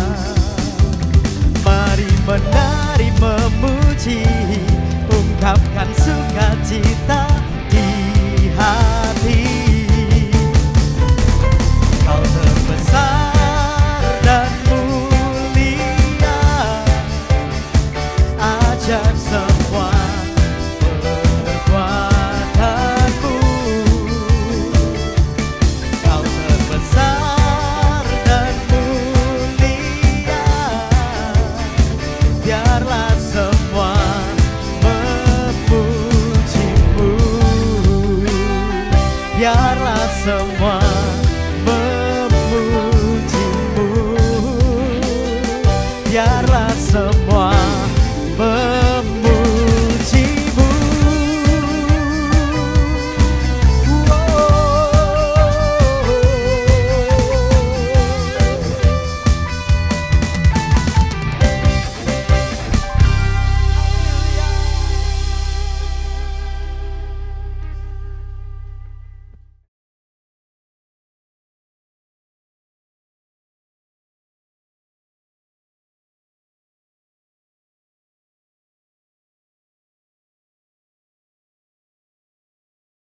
Mari menari memuji, ungkapkan sukacita di hati. Kau terbesar dan mulia, ajaib semua perbuatan-Mu. Kau terbesar dan mulia, biarlah semua memuji-Mu. Biarlah semua